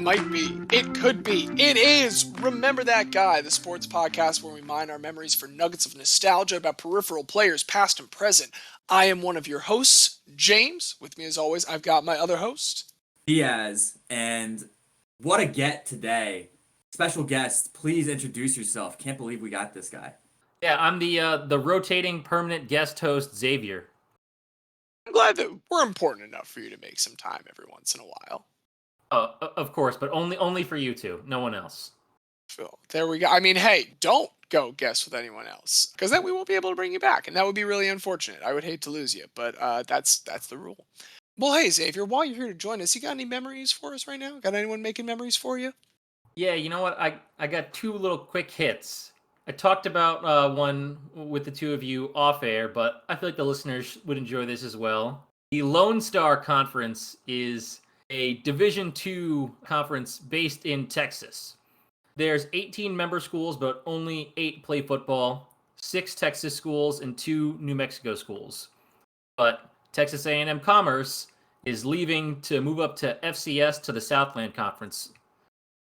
might be. It could be. It is Remember That Guy, the sports podcast where we mine our memories for nuggets of nostalgia about peripheral players, past and present. I am one of your hosts, James. With me as always, I've got my other host, Diaz. And what a get today. Special guest, please introduce yourself. Can't believe we got this guy. Yeah, I'm the rotating permanent guest host, Xavier. I'm glad that we're important enough for you to make some time every once in a while. Of course, but only for you two, no one else. Phil, there we go. I mean, hey, don't go guess with anyone else, because then we won't be able to bring you back, and that would be really unfortunate. I would hate to lose you, but that's the rule. Well, hey, Xavier, while you're here to join us, you got any memories for us right now? Got anyone making memories for you? Yeah, you know what? I got two little quick hits. I talked about one with the two of you off air, but I feel like the listeners would enjoy this as well. The Lone Star Conference is a Division II conference based in Texas. There's 18 member schools, but only 8 play football, 6 Texas schools, and 2 New Mexico schools. But Texas A&M Commerce is leaving to move up to FCS to the Southland Conference.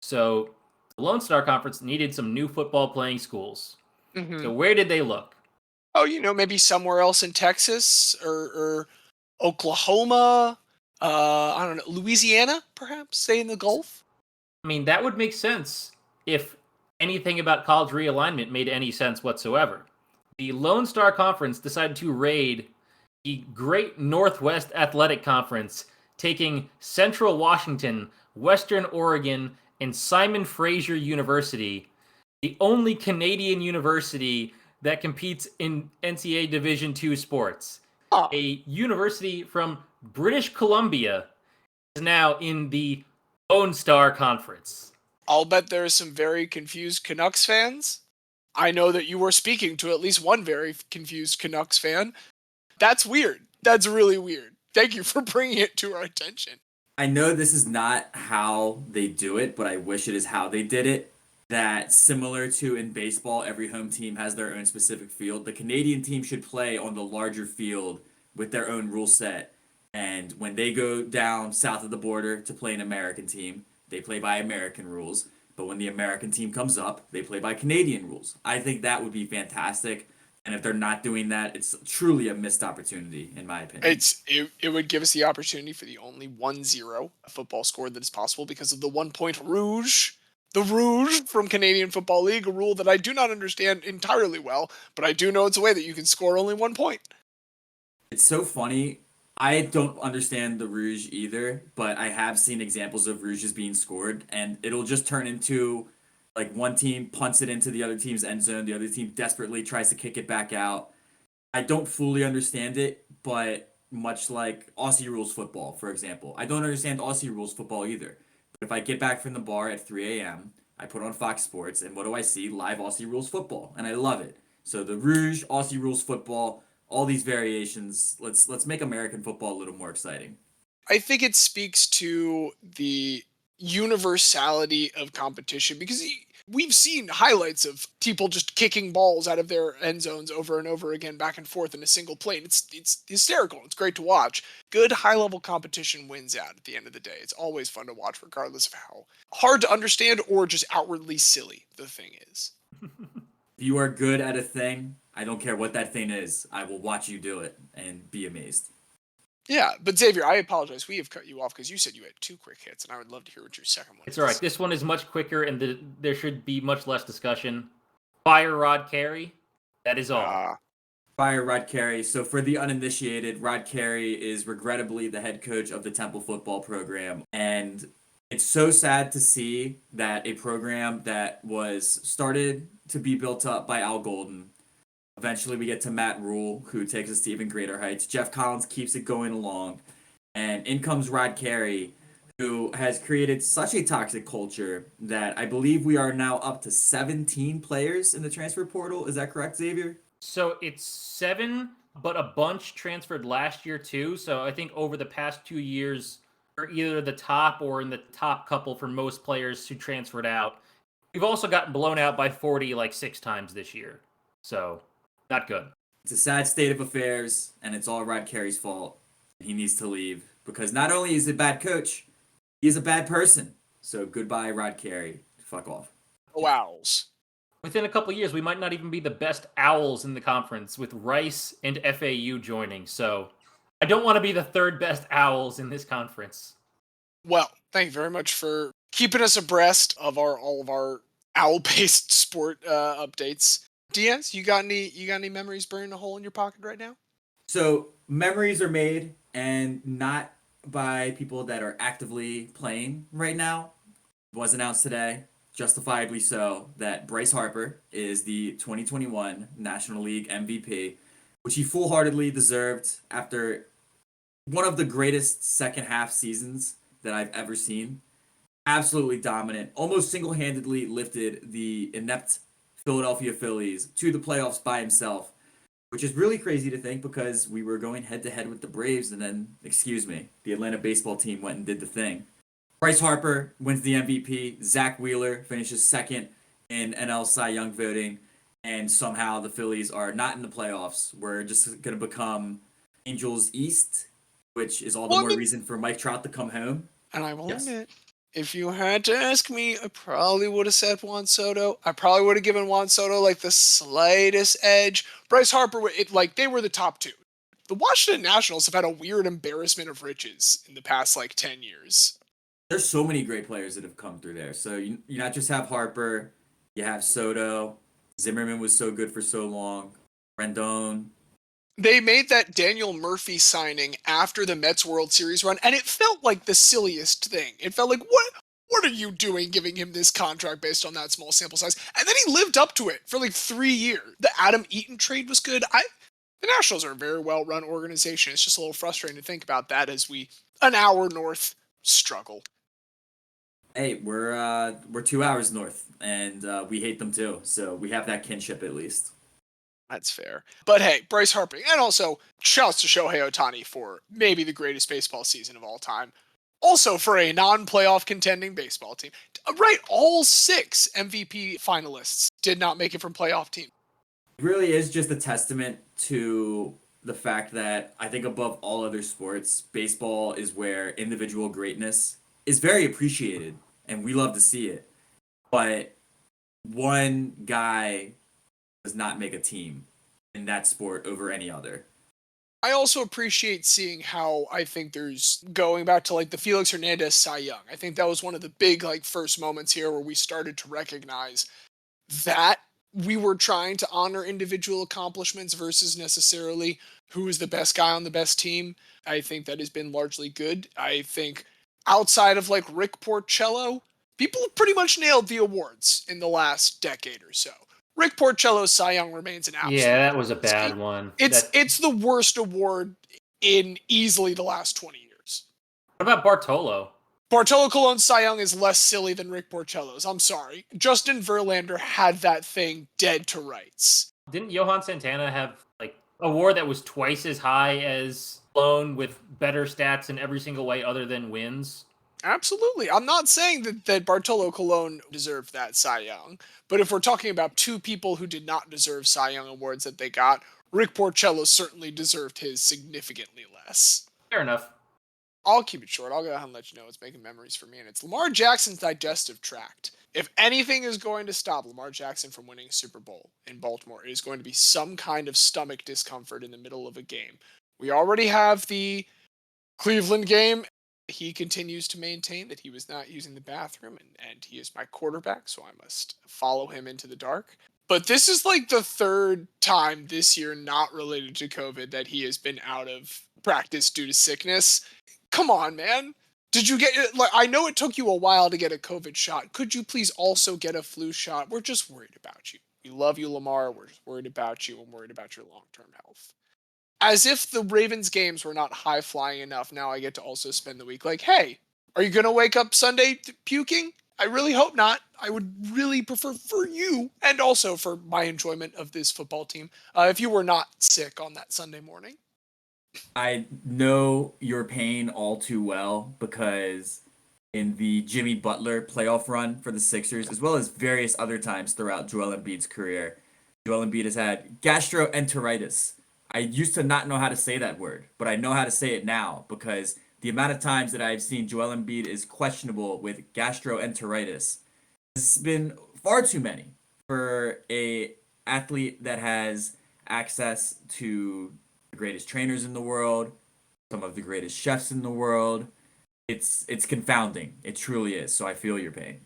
So the Lone Star Conference needed some new football playing schools. Mm-hmm. So where did they look? Oh, maybe somewhere else in Texas or Oklahoma. I don't know, Louisiana, perhaps, say in the Gulf. I mean, that would make sense if anything about college realignment made any sense whatsoever. The Lone Star Conference decided to raid the Great Northwest Athletic Conference, taking Central Washington, Western Oregon, and Simon Fraser University, the only Canadian university that competes in NCAA Division II sports. Oh. A university from British Columbia is now in the Lone Star Conference. I'll bet there are some very confused Canucks fans. I know that you were speaking to at least one very confused Canucks fan. That's weird. That's really weird. Thank you for bringing it to our attention. I know this is not how they do it, but I wish it is how they did it. That similar to in baseball, every home team has their own specific field. The Canadian team should play on the larger field with their own rule set. And when they go down south of the border to play an American team, they play by American rules. But when the American team comes up, they play by Canadian rules. I think that would be fantastic. And if they're not doing that, it's truly a missed opportunity, in my opinion. It would give us the opportunity for the only 1-0 football score that is possible because of the 1-point rouge. The rouge from Canadian Football League, a rule that I do not understand entirely well, but I do know it's a way that you can score only 1 point. It's so funny. I don't understand the rouge either, but I have seen examples of rouges being scored, and it'll just turn into like one team punts it into the other team's end zone, the other team desperately tries to kick it back out. I don't fully understand it, but much like Aussie rules football, for example. I don't understand Aussie rules football either. But if I get back from the bar at 3 a.m., I put on Fox Sports, and what do I see? Live Aussie rules football, and I love it. So the rouge, Aussie rules football, all these variations. Let's make American football a little more exciting. I think it speaks to the universality of competition because we've seen highlights of people just kicking balls out of their end zones over and over again, back and forth in a single plane. It's hysterical. It's great to watch. Good high-level competition wins out at the end of the day. It's always fun to watch, regardless of how hard to understand or just outwardly silly the thing is. If you are good at a thing, I don't care what that thing is. I will watch you do it and be amazed. Yeah, but Xavier, I apologize. We have cut you off because you said you had 2 quick hits, and I would love to hear what your second one is. It's all right. This one is much quicker, and there should be much less discussion. Fire Rod Carey. That is all. Fire Rod Carey. So for the uninitiated, Rod Carey is regrettably the head coach of the Temple football program. And it's so sad to see that a program that was started to be built up by Al Golden. Eventually we get to Matt Rule, who takes us to even greater heights. Jeff Collins keeps it going along. And in comes Rod Carey, who has created such a toxic culture that I believe we are now up to 17 players in the transfer portal. Is that correct, Xavier? So it's 7, but a bunch transferred last year too. So I think over the past 2 years, we're either the top or in the top couple for most players who transferred out. We've also gotten blown out by 40 like 6 times this year. So not good. It's a sad state of affairs, and it's all Rod Carey's fault. He needs to leave because not only is he a bad coach, he's a bad person. So goodbye, Rod Carey. Fuck off. Oh, Owls. Within a couple of years, we might not even be the best Owls in the conference with Rice and FAU joining. So I don't want to be the third best Owls in this conference. Well, thank you very much for keeping us abreast of all of our owl-based sport updates. Diaz, you got any memories burning a hole in your pocket right now? So memories are made, and not by people that are actively playing right now. It was announced today, justifiably so, that Bryce Harper is the 2021 National League MVP, which he full-heartedly deserved after one of the greatest second half seasons that I've ever seen. Absolutely dominant, almost single-handedly lifted the inept Philadelphia Phillies to the playoffs by himself, which is really crazy to think because we were going head-to-head with the Braves, and then, the Atlanta baseball team went and did the thing. Bryce Harper wins the MVP. Zach Wheeler finishes second in NL Cy Young voting, and somehow the Phillies are not in the playoffs. We're just going to become Angels East, which is all the more reason for Mike Trout to come home. And I will admit, if you had to ask me, I probably would have said Juan Soto. I probably would have given Juan Soto like the slightest edge. Bryce Harper, they were the top two. The Washington Nationals have had a weird embarrassment of riches in the past 10 years. There's so many great players that have come through there. So you not just have Harper, you have Soto. Zimmerman was so good for so long. Rendon. They made that Daniel Murphy signing after the Mets World Series run, and it felt like the silliest thing. It felt like, what are you doing giving him this contract based on that small sample size? And then he lived up to it for 3 years. The Adam Eaton trade was good. The Nationals are a very well-run organization. It's just a little frustrating to think about that as we, an hour north, struggle. Hey, we're 2 hours north, and we hate them too. So we have that kinship at least. That's fair. But hey, Bryce Harper, and also shouts to Shohei Ohtani for maybe the greatest baseball season of all time. Also for a non-playoff contending baseball team. Right, all 6 MVP finalists did not make it from playoff teams. It really is just a testament to the fact that I think above all other sports, baseball is where individual greatness is very appreciated, and we love to see it. But one guy does not make a team in that sport over any other. I also appreciate seeing how I think there's going back to the Felix Hernandez Cy Young. I think that was one of the big first moments here where we started to recognize that we were trying to honor individual accomplishments versus necessarily who is the best guy on the best team. I think that has been largely good. I think outside of Rick Porcello, people have pretty much nailed the awards in the last decade or so. Rick Porcello's Cy Young remains an absolute. Yeah, that was a bad one. It's the worst award in easily the last 20 years. What about Bartolo? Bartolo Colon's Cy Young is less silly than Rick Porcello's. I'm sorry. Justin Verlander had that thing dead to rights. Didn't Johan Santana have an award that was twice as high as Cologne with better stats in every single way other than wins? Absolutely. I'm not saying that Bartolo Colon deserved that Cy Young, but if we're talking about 2 people who did not deserve Cy Young awards that they got, Rick Porcello certainly deserved his significantly less. Fair enough. I'll keep it short. I'll go ahead and let you know it's making memories for me, and it's Lamar Jackson's digestive tract. If anything is going to stop Lamar Jackson from winning a Super Bowl in Baltimore, it is going to be some kind of stomach discomfort in the middle of a game. We already have the Cleveland game. He continues to maintain that he was not using the bathroom, and he is my quarterback, so I must follow him into the dark. But this is the 3rd time this year, not related to COVID, that he has been out of practice due to sickness. Come on, man. Did you get I know it took you a while to get a COVID shot. Could you please also get a flu shot? We're just worried about you. We love you, Lamar. We're just worried about you and worried about your long-term health. As if the Ravens games were not high-flying enough, now I get to also spend the week hey, are you going to wake up Sunday puking? I really hope not. I would really prefer for you, and also for my enjoyment of this football team, if you were not sick on that Sunday morning. I know your pain all too well because in the Jimmy Butler playoff run for the Sixers, as well as various other times throughout Joel Embiid's career, Joel Embiid has had gastroenteritis. I used to not know how to say that word, but I know how to say it now because the amount of times that I've seen Joel Embiid is questionable with gastroenteritis has been far too many for a athlete that has access to the greatest trainers in the world, some of the greatest chefs in the world. It's confounding. It truly is. So I feel your pain.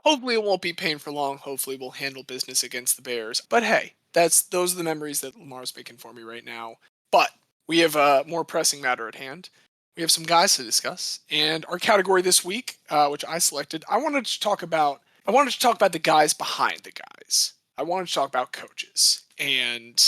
Hopefully it won't be pain for long. Hopefully we'll handle business against the Bears. But hey, those are the memories that Lamar's making for me right now. But we have a more pressing matter at hand. We have some guys to discuss, and our category this week, which I selected, I wanted to talk about the guys behind the guys. I wanted to talk about coaches, and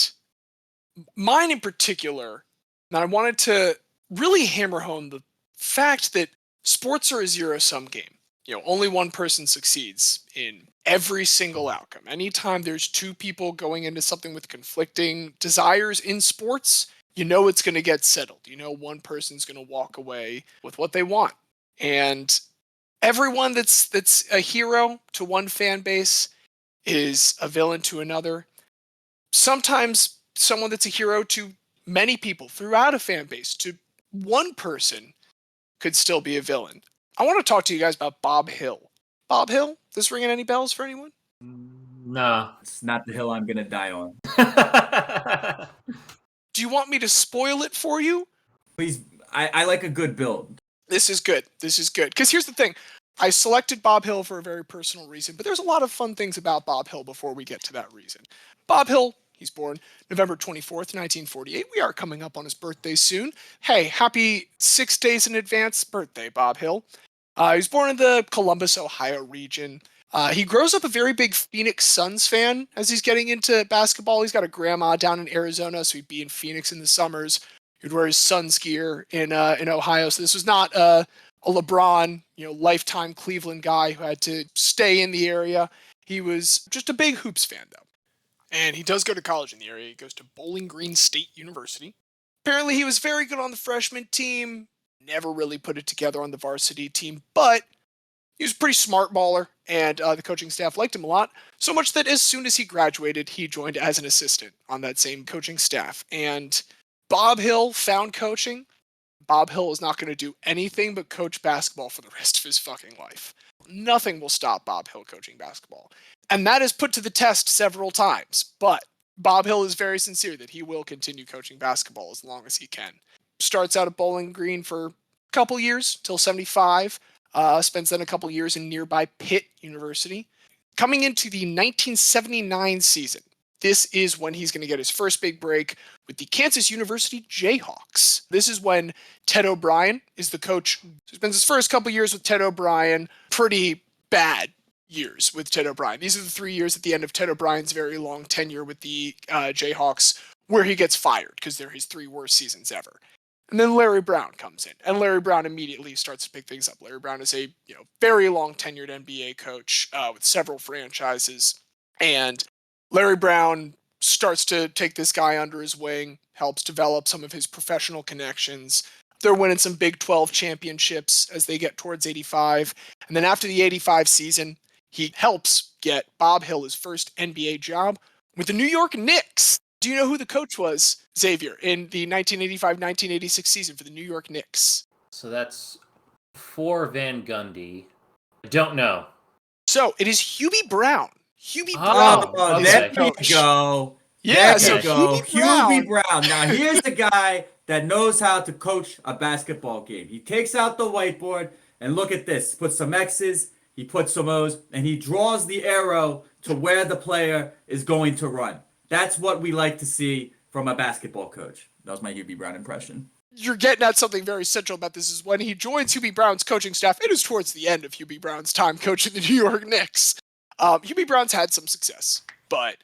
mine in particular. And I wanted to really hammer home the fact that sports are a zero-sum game. Only one person succeeds in every single outcome. Anytime there's two people going into something with conflicting desires in sports, it's going to get settled. One person's going to walk away with what they want. And everyone that's a hero to one fan base is a villain to another. Sometimes someone that's a hero to many people throughout a fan base, to one person, could still be a villain. I want to talk to you guys about Bob Hill. Bob Hill, this ringing any bells for anyone? No. It's not the hill I'm gonna die on. Do you want me to spoil it for you? Please, I like a good build. This is good. Because here's the thing. I selected Bob Hill for a very personal reason, but there's a lot of fun things about Bob Hill before we get to that reason. Bob Hill, he's born November 24th, 1948. We are coming up on his birthday soon. Hey, happy 6 days in advance birthday, Bob Hill. He was born in the Columbus, Ohio region. He grows up a very big Phoenix Suns fan as he's getting into basketball. He's got a grandma down in Arizona, so he'd be in Phoenix in the summers. He'd wear his Suns gear in Ohio. So this was not a LeBron, lifetime Cleveland guy who had to stay in the area. He was just a big hoops fan, though. And he does go to college in the area. He goes to Bowling Green State University. Apparently, he was very good on the freshman team. Never really put it together on the varsity team, but he was a pretty smart baller, and the coaching staff liked him a lot, so much that as soon as he graduated, he joined as an assistant on that same coaching staff. And Bob Hill found coaching. Bob Hill is not going to do anything but coach basketball for the rest of his fucking life. Nothing will stop Bob Hill coaching basketball. And that is put to the test several times, but Bob Hill is very sincere that he will continue coaching basketball as long as he can. Starts out at Bowling Green for a couple years, till 75. Spends then a couple years in nearby Pitt University. Coming into the 1979 season, this is when he's going to get his first big break with the Kansas University Jayhawks. This is when Ted O'Brien is the coach. He spends his first couple years with Ted O'Brien. Pretty bad years with Ted O'Brien. These are the 3 years at the end of Ted O'Brien's very long tenure with the Jayhawks where he gets fired because they're his 3 worst seasons ever. And then Larry Brown comes in, and Larry Brown immediately starts to pick things up. Larry Brown is a very long tenured NBA coach with several franchises, and Larry Brown starts to take this guy under his wing, helps develop some of his professional connections. They're winning some Big 12 championships as they get towards 85, and then after the 85 season, he helps get Bob Hill his first NBA job with the New York Knicks. Do you know who the coach was, Xavier, in the 1985-1986 season for the New York Knicks? So that's for Van Gundy. I don't know. So it is Hubie Brown. Hubie Oh, Brown. There okay. you go. Yeah, There so you go. Hubie Brown. Now here's the guy that knows how to coach a basketball game. He takes out the whiteboard and look at this. Puts some X's, he puts some O's, and he draws the arrow to where the player is going to run. That's what we like to see from a basketball coach. That was my Hubie Brown impression. You're getting at something very central about this is when he joins Hubie Brown's coaching staff. It is towards the end of Hubie Brown's time coaching the New York Knicks. Hubie Brown's had some success, but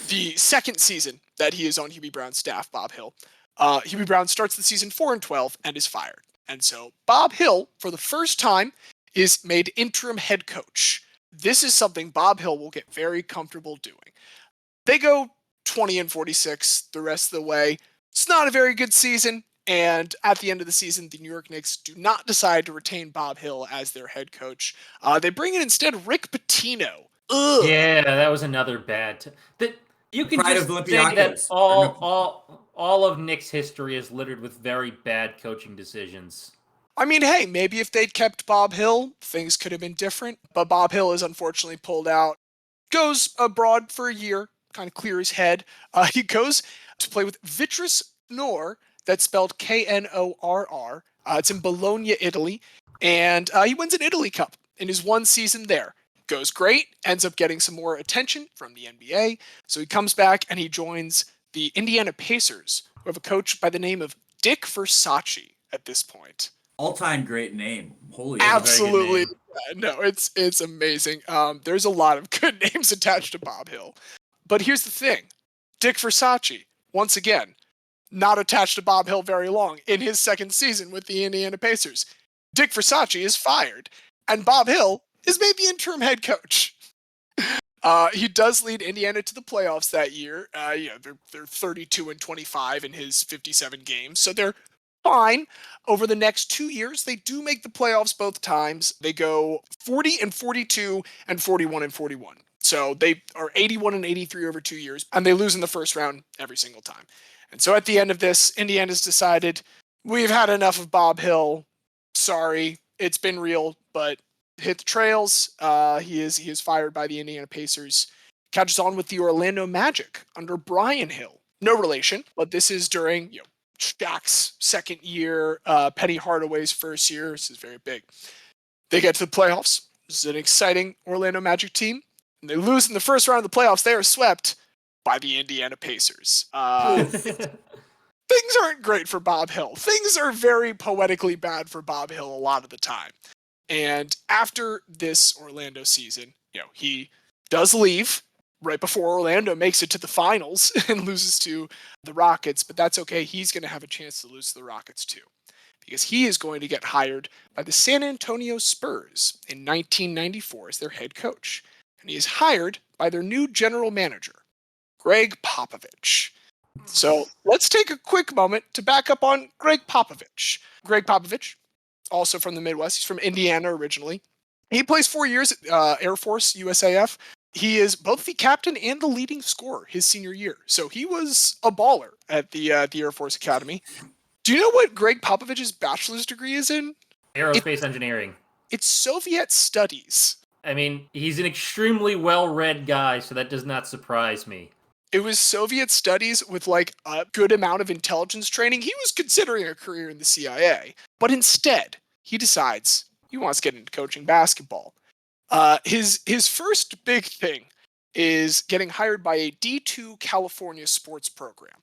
the second season that he is on Hubie Brown's staff, Bob Hill, Hubie Brown starts the season 4-12 and is fired. And so Bob Hill, for the first time, is made interim head coach. This is something Bob Hill will get very comfortable doing. They go 20-46 the rest of the way. It's not a very good season. And at the end of the season, the New York Knicks do not decide to retain Bob Hill as their head coach. They bring in instead Rick Pitino. Ugh. Yeah, that was another bad. That you can Pride just of say that Olympiacos. all of Knicks history is littered with very bad coaching decisions. I mean, hey, maybe if they'd kept Bob Hill, things could have been different. But Bob Hill is unfortunately pulled out, goes abroad for a year, kind of clear his head. He goes to play with Vitris Nor, that's spelled Knorr. It's in Bologna, Italy. And he wins an Italy Cup in his one season there. Goes great, ends up getting some more attention from the NBA. So he comes back and he joins the Indiana Pacers, who have a coach by the name of Dick Versace at this point. All-time great name. Holy Very good Absolutely. name. No, it's amazing. There's a lot of good names attached to Bob Hill. But here's the thing. Dick Versace, once again, not attached to Bob Hill very long in his second season with the Indiana Pacers. Dick Versace is fired, and Bob Hill is made the interim head coach. He does lead Indiana to the playoffs that year. They're 32-25 in his 57 games, so they're fine. Over the next 2 years, they do make the playoffs both times. They go 40-42 and 41-41. So they are 81-83 over 2 years, and they lose in the first round every single time. And so at the end of this, Indiana's decided, we've had enough of Bob Hill. Sorry, it's been real, but hit the trails. He is fired by the Indiana Pacers. Catches on with the Orlando Magic under Brian Hill. No relation, but this is during Shaq's second year, Penny Hardaway's first year. This is very big. They get to the playoffs. This is an exciting Orlando Magic team. And they lose in the first round of the playoffs. They are swept by the Indiana Pacers. Things aren't great for Bob Hill. Things are very poetically bad for Bob Hill a lot of the time. And after this Orlando season, he does leave right before Orlando makes it to the finals and loses to the Rockets, but that's okay. He's going to have a chance to lose to the Rockets too, because he is going to get hired by the San Antonio Spurs in 1994 as their head coach. And he is hired by their new general manager, Greg Popovich. So let's take a quick moment to back up on Greg Popovich. Greg Popovich, also from the Midwest. He's from Indiana originally. He plays 4 years at Air Force, USAF. He is both the captain and the leading scorer his senior year. So he was a baller at the Air Force Academy. Do you know what Greg Popovich's bachelor's degree is in? Aerospace engineering. It's Soviet studies. I mean, he's an extremely well-read guy, so that does not surprise me. It was Soviet studies with like a good amount of intelligence training. He was considering a career in the CIA, but instead he decides he wants to get into coaching basketball. His first big thing is getting hired by a D2 California sports program.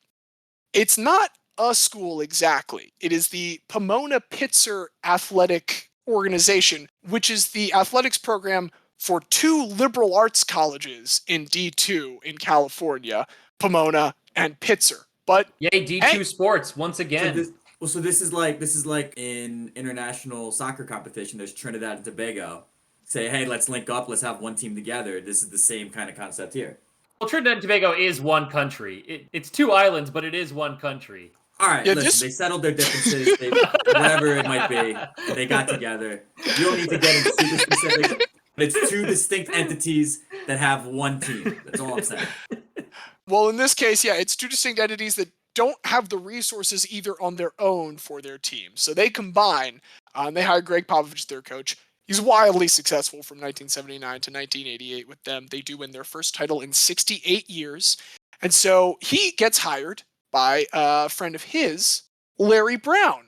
It's not a school exactly. It is the Pomona Pitzer Athletic Organization, which is the athletics program for 2 liberal arts colleges in D2 in California, Pomona and Pitzer. But yay, D2 sports once again. So this is like in international soccer competition. There's Trinidad and Tobago. Say, hey, let's link up. Let's have one team together. This is the same kind of concept here. Well, Trinidad and Tobago is one country. It's 2 islands, but it is one country. All right, listen, they settled their differences. Whatever it might be, they got together. You don't need to get into super specifics. But it's 2 distinct entities that have one team. That's all I'm saying. Well, in this case, it's 2 distinct entities that don't have the resources either on their own for their team. So they combine. They hire Greg Popovich, their coach. He's wildly successful from 1979 to 1988 with them. They do win their first title in 68 years. And so he gets hired by a friend of his, Larry Brown,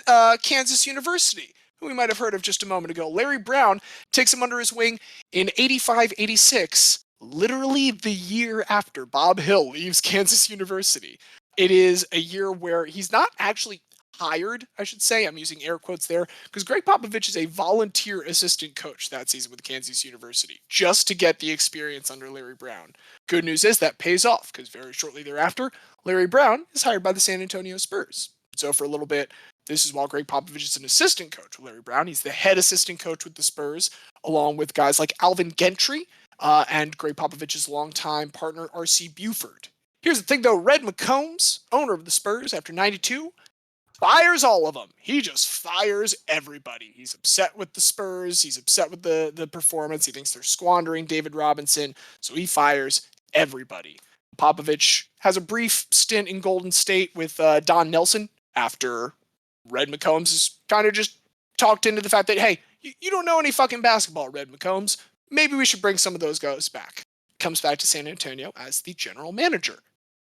at Kansas University, who we might have heard of just a moment ago. Larry Brown takes him under his wing in 85-86, literally the year after Bob Hill leaves Kansas University. It is a year where he's not actually hired, I should say. I'm using air quotes there, because Greg Popovich is a volunteer assistant coach that season with Kansas University, just to get the experience under Larry Brown. Good news is that pays off, because very shortly thereafter, Larry Brown is hired by the San Antonio Spurs. So for a little bit, this is while Greg Popovich is an assistant coach with Larry Brown. He's the head assistant coach with the Spurs, along with guys like Alvin Gentry and Greg Popovich's longtime partner, R.C. Buford. Here's the thing, though. Red McCombs, owner of the Spurs after 92, fires all of them. He just fires everybody. He's upset with the Spurs. He's upset with the performance. He thinks they're squandering David Robinson, so he fires everybody. Popovich has a brief stint in Golden State with Don Nelson after Red McCombs is kind of just talked into the fact that, hey, you don't know any fucking basketball, Red McCombs. Maybe we should bring some of those guys back. Comes back to San Antonio as the general manager.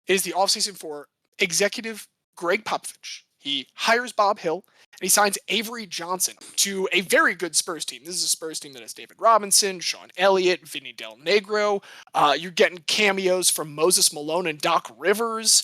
It is the offseason for executive Greg Popovich. He hires Bob Hill, and he signs Avery Johnson to a very good Spurs team. This is a Spurs team that has David Robinson, Sean Elliott, Vinny Del Negro. You're getting cameos from Moses Malone and Doc Rivers.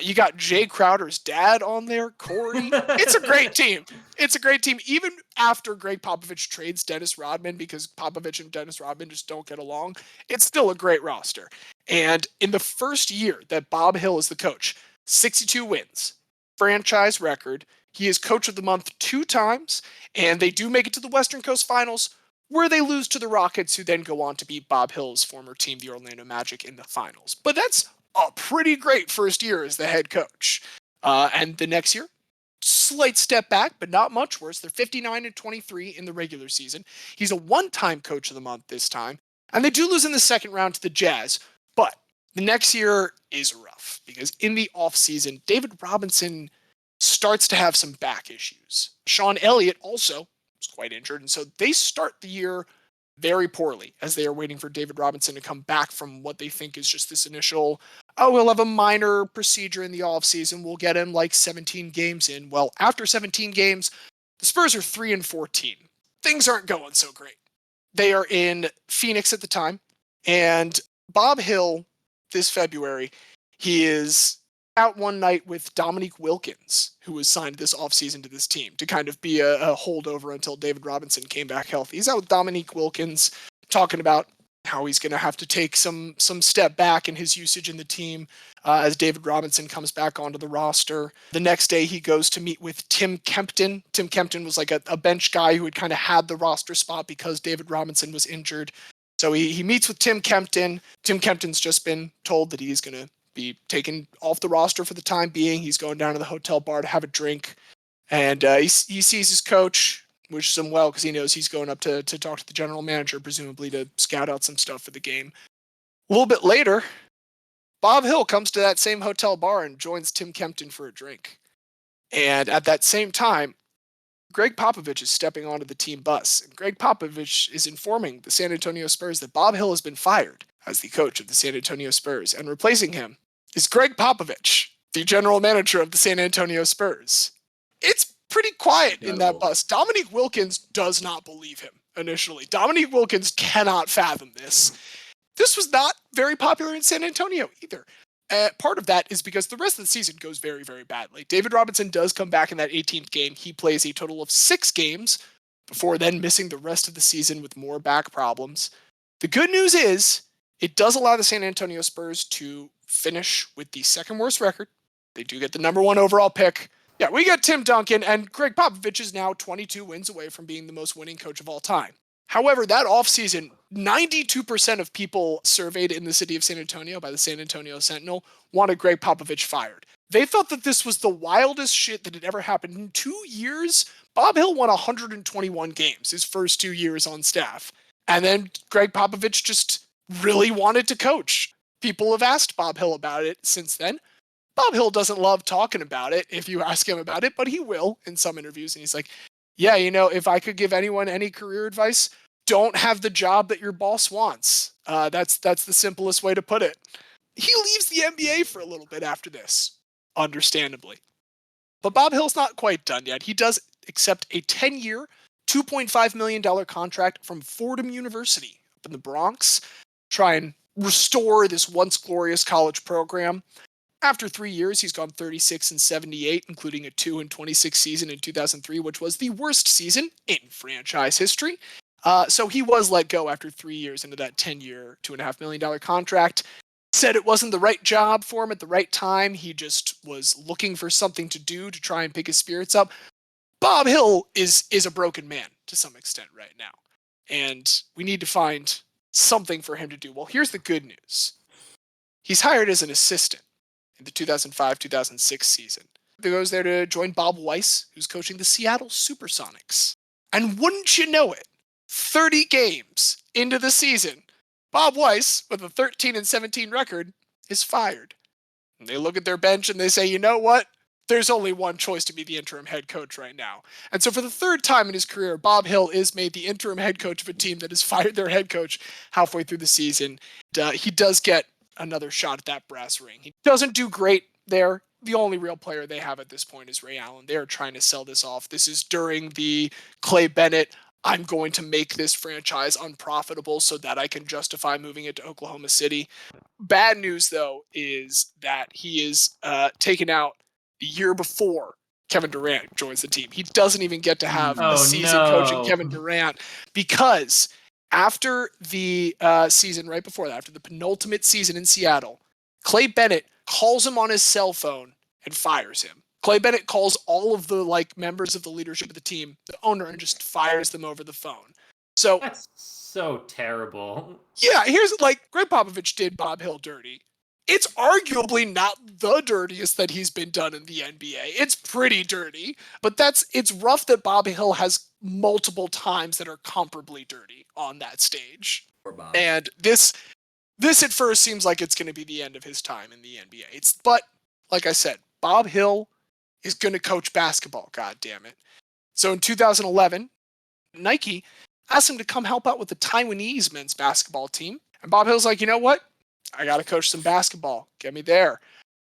You got Jay Crowder's dad on there, Corey. It's a great team. It's a great team, even after Greg Popovich trades Dennis Rodman, because Popovich and Dennis Rodman just don't get along. It's still a great roster. And in the first year that Bob Hill is the coach, 62 wins, franchise record. He is coach of the month 2 times, and they do make it to the Western Coast Finals, where they lose to the Rockets, who then go on to beat Bob Hill's former team, the Orlando Magic, in the finals. But that's a pretty great first year as the head coach. And the next year, slight step back, but not much worse. They're 59-23 in the regular season. He's a one-time coach of the month this time, and they do lose in the second round to the Jazz. But the next year is rough, because in the offseason, David Robinson starts to have some back issues. Sean Elliott also was quite injured, and so they start the year very poorly as they are waiting for David Robinson to come back from what they think is just this initial, we'll have a minor procedure in the offseason. We'll get him like 17 games in. Well, after 17 games, the Spurs are 3-14. Things aren't going so great. They are in Phoenix at the time, and Bob Hill, this February, he is out one night with Dominique Wilkins, who was signed this offseason to this team to kind of be a holdover until David Robinson came back healthy. He's out with Dominique Wilkins talking about how he's going to have to take some step back in his usage in the team as David Robinson comes back onto the roster. The next day, he goes to meet with Tim Kempton. Tim Kempton was like a bench guy who had kind of had the roster spot because David Robinson was injured. So he meets with Tim Kempton. Tim Kempton's just been told that he's going to be taken off the roster for the time being. He's going down to the hotel bar to have a drink. And he sees his coach, wishes him well because he knows he's going up to talk to the general manager, presumably to scout out some stuff for the game. A little bit later, Bob Hill comes to that same hotel bar and joins Tim Kempton for a drink. And at that same time, Greg Popovich is stepping onto the team bus. And Greg Popovich is informing the San Antonio Spurs that Bob Hill has been fired as the coach of the San Antonio Spurs. And replacing him is Greg Popovich, the general manager of the San Antonio Spurs. It's pretty quiet in that bus. Dominique Wilkins does not believe him initially. Dominique Wilkins cannot fathom this. This was not very popular in San Antonio either. Part of that is because the rest of the season goes very, very badly. David Robinson does come back in that 18th game. He plays a total of 6 games before then missing the rest of the season with more back problems. The good news is it does allow the San Antonio Spurs to finish with the second worst record. They do get the number 1 overall pick. Yeah, we got Tim Duncan, and Greg Popovich is now 22 wins away from being the most winning coach of all time. However, that offseason, 92% of people surveyed in the city of San Antonio by the San Antonio Sentinel wanted Greg Popovich fired. They thought that this was the wildest shit that had ever happened. In 2 years, Bob Hill won 121 games his first 2 years on staff. And then Greg Popovich just really wanted to coach. People have asked Bob Hill about it since then. Bob Hill doesn't love talking about it if you ask him about it, but he will in some interviews. And he's like, yeah, if I could give anyone any career advice, don't have the job that your boss wants. That's the simplest way to put it. He leaves the NBA for a little bit after this, understandably. But Bob Hill's not quite done yet. He does accept a 10-year, $2.5 million contract from Fordham University up in the Bronx, try and restore this once glorious college program. After 3 years, he's gone 36-78, including a 2-26 season in 2003, which was the worst season in franchise history. So he was let go after 3 years into that 10-year, $2.5 million contract. Said it wasn't the right job for him at the right time. He just was looking for something to do to try and pick his spirits up. Bob Hill is a broken man to some extent right now. And we need to find something for him to do. Well, here's the good news. He's hired as an assistant in the 2005-2006 season. He goes there to join Bob Weiss, who's coaching the Seattle Supersonics. And wouldn't you know it, 30 games into the season, Bob Weiss, with a 13-17 record, is fired. And they look at their bench and they say, you know what? there's only one choice to be the interim head coach right now. And so for the third time in his career, Bob Hill is made the interim head coach of a team that has fired their head coach halfway through the season. He does get another shot at that brass ring. He doesn't do great there. The only real player they have at this point is Ray Allen. They are trying to sell this off. This is during the Clay Bennett, I'm going to make this franchise unprofitable so that I can justify moving it to Oklahoma City. Bad news, though, is that he is taken out the year before Kevin Durant joins the team. He doesn't even get to have a season coaching Kevin Durant because after the season right before that, after the penultimate season in Seattle, Clay Bennett calls him on his cell phone and fires him. Clay Bennett calls all of the members of the leadership of the team, the owner, and just fires them over the phone. So that's so terrible. Yeah, here's Greg Popovich did Bob Hill dirty. It's arguably not the dirtiest that he's been done in the NBA. It's pretty dirty, but it's rough that Bob Hill has multiple times that are comparably dirty on that stage. And this at first seems like it's going to be the end of his time in the NBA. But like I said, Bob Hill is going to coach basketball, god damn it. So in 2011, Nike asked him to come help out with the Taiwanese men's basketball team. And Bob Hill's like, you know what? I got to coach some basketball. Get me there.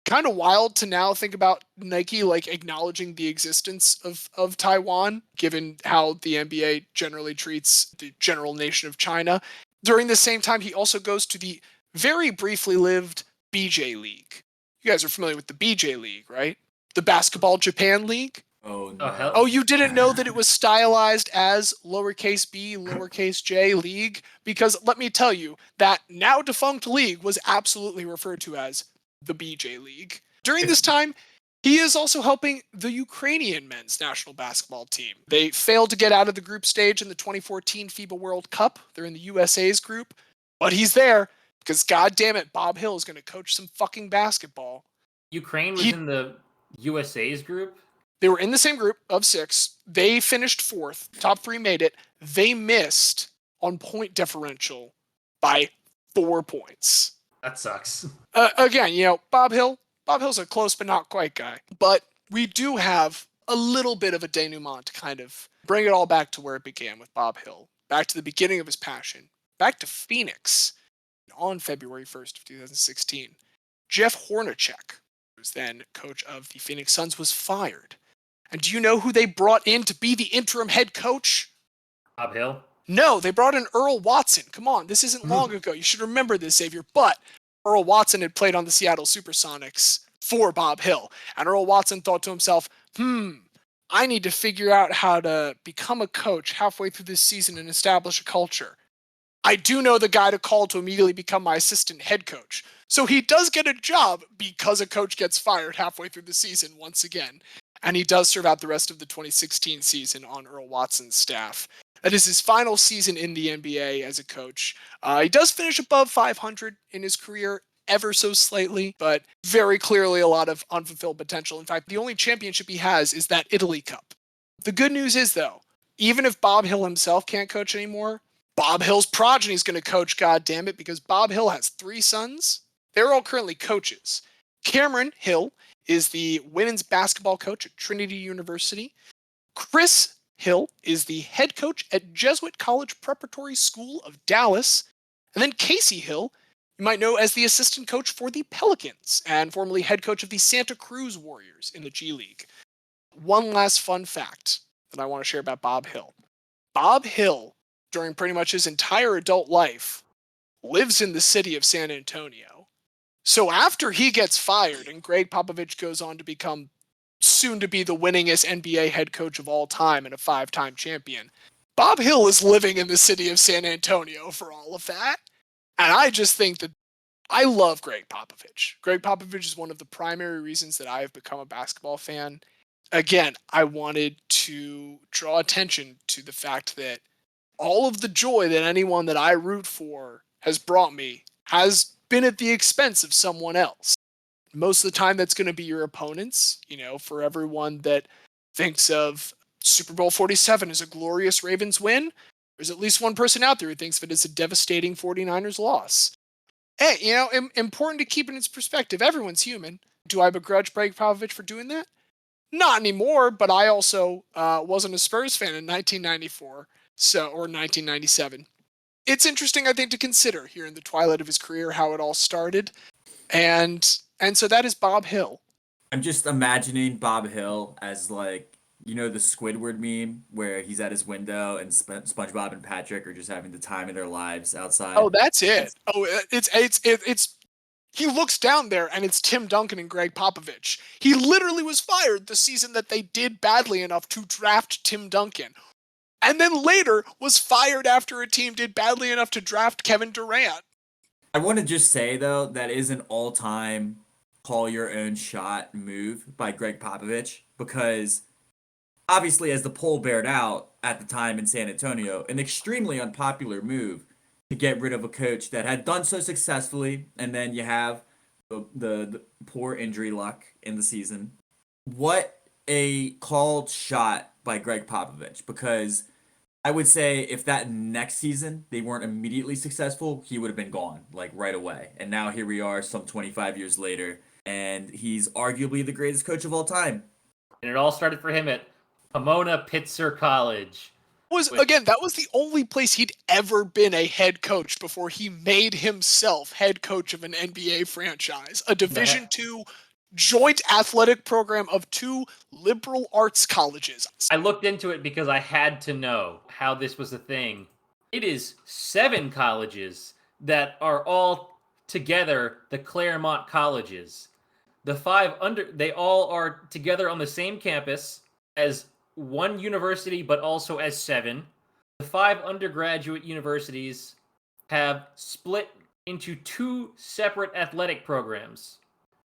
Kind of wild to now think about Nike acknowledging the existence of Taiwan, given how the NBA generally treats the general nation of China. During the same time, he also goes to the very briefly lived BJ League. You guys are familiar with the BJ League, right? The Basketball Japan League. Oh, no. Oh, you didn't know that it was stylized as lowercase b, lowercase j league? Because let me tell you, that now defunct league was absolutely referred to as the BJ League. During this time, he is also helping the Ukrainian men's national basketball team. They failed to get out of the group stage in the 2014 FIBA World Cup. They're in the USA's group, but he's there because, god damn it, Bob Hill is going to coach some fucking basketball. Ukraine was in the USA's group? They were in the same group of 6. They finished 4th. Top 3 made it. They missed on point differential by 4 points. That sucks. Again, Bob Hill's a close but not quite guy. But we do have a little bit of a denouement to kind of bring it all back to where it began with Bob Hill. Back to the beginning of his passion. Back to Phoenix on February 1st of 2016. Jeff Hornacek, who was then coach of the Phoenix Suns, was fired. And do you know who they brought in to be the interim head coach? Bob Hill? No, they brought in Earl Watson. Come on, this isn't long ago. You should remember this, Xavier. But Earl Watson had played on the Seattle Supersonics for Bob Hill. And Earl Watson thought to himself, I need to figure out how to become a coach halfway through this season and establish a culture. I do know the guy to call to immediately become my assistant head coach. So he does get a job because a coach gets fired halfway through the season once again. And he does serve out the rest of the 2016 season on Earl Watson's staff. That is his final season in the NBA as a coach. He does finish above 500 in his career, ever so slightly, but very clearly a lot of unfulfilled potential. In fact, the only championship he has is that Italy Cup. The good news is, though, even if Bob Hill himself can't coach anymore, Bob Hill's progeny is going to coach, goddammit, because Bob Hill has 3 sons. They're all currently coaches. Cameron Hill is the women's basketball coach at Trinity University. Chris Hill is the head coach at Jesuit College Preparatory School of Dallas. And then Casey Hill, you might know as the assistant coach for the Pelicans and formerly head coach of the Santa Cruz Warriors in the G League. One last fun fact that I want to share about Bob Hill. Bob Hill, during pretty much his entire adult life, lives in the city of San Antonio. So after he gets fired and Greg Popovich goes on to become soon to be the winningest NBA head coach of all time and a 5-time champion, Bob Hill is living in the city of San Antonio for all of that. And I just think that I love Greg Popovich. Greg Popovich is one of the primary reasons that I have become a basketball fan. Again, I wanted to draw attention to the fact that all of the joy that anyone that I root for has brought me has been at the expense of someone else. Most of the time that's going to be your opponents. For everyone that thinks of Super Bowl 47 as a glorious Ravens win, there's at least one person out there who thinks of it as a devastating 49ers loss. Hey, important to keep in its perspective. Everyone's human. Do I begrudge Greg Popovich for doing that? Not anymore, but I also wasn't a Spurs fan in 1994, or 1997. It's interesting, I think, to consider here in the twilight of his career how it all started, and so that is Bob Hill. I'm just imagining Bob Hill as like, you know, the Squidward meme where he's at his window and SpongeBob and Patrick are just having the time of their lives outside. Oh, that's it. Oh, it's he looks down there and it's Tim Duncan and Greg Popovich. He literally was fired the season that they did badly enough to draft Tim Duncan. And then later was fired after a team did badly enough to draft Kevin Durant. I want to just say though, that is an all-time call your own shot move by Greg Popovich because obviously as the poll bared out at the time in San Antonio, an extremely unpopular move to get rid of a coach that had done so successfully, and then you have the poor injury luck in the season. What a called shot by Greg Popovich, because I would say if that next season they weren't immediately successful, he would have been gone like right away. And now here we are some 25 years later, and he's arguably the greatest coach of all time. And it all started for him at Pomona Pitzer College. That was the only place he'd ever been a head coach before he made himself head coach of an NBA franchise, a Division II joint athletic program of two liberal arts colleges. I looked into it because I had to know how this was a thing. It is 7 colleges that are all together the Claremont colleges. The 5 they all are together on the same campus as one university, but also as 7. The 5 undergraduate universities have split into 2 separate athletic programs.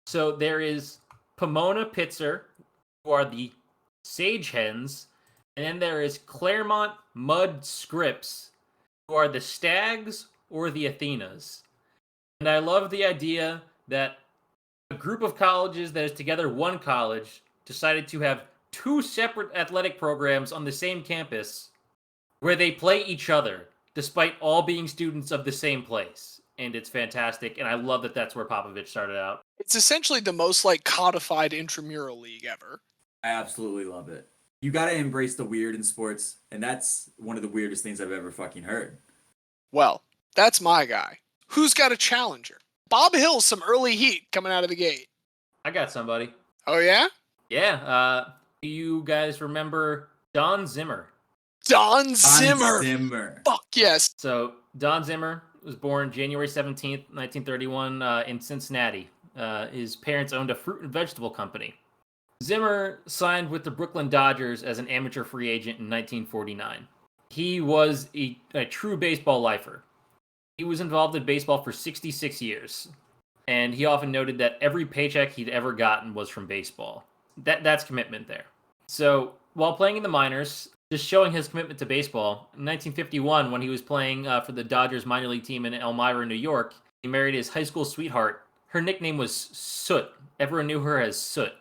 So there is Pomona Pitzer, who are the Sage Hens, and then there is Claremont Mud Scripps, who are the Stags or the Athenas. And I love the idea that a group of colleges that is together one college decided to have 2 separate athletic programs on the same campus where they play each other despite all being students of the same place. And it's fantastic, and I love that that's where Popovich started out. It's essentially the most like codified intramural league ever. I absolutely love it. You got to embrace the weird in sports, and that's one of the weirdest things I've ever fucking heard. Well, that's my guy. Who's got a challenger? Bob Hill, some early heat coming out of the gate. I got somebody. Oh, yeah? Yeah. Do you guys remember Don Zimmer? Don Zimmer! Fuck yes! So, Don Zimmer was born January 17th, 1931 in Cincinnati. His parents owned a fruit and vegetable company. Zimmer signed with the Brooklyn Dodgers as an amateur free agent in 1949. He was a true baseball lifer. He was involved in baseball for 66 years, and he often noted that every paycheck he'd ever gotten was from baseball. That's commitment there. So, while playing in the minors, just showing his commitment to baseball, in 1951, when he was playing for the Dodgers minor league team in Elmira, New York, he married his high school sweetheart. Her nickname was Soot. Everyone knew her as Soot.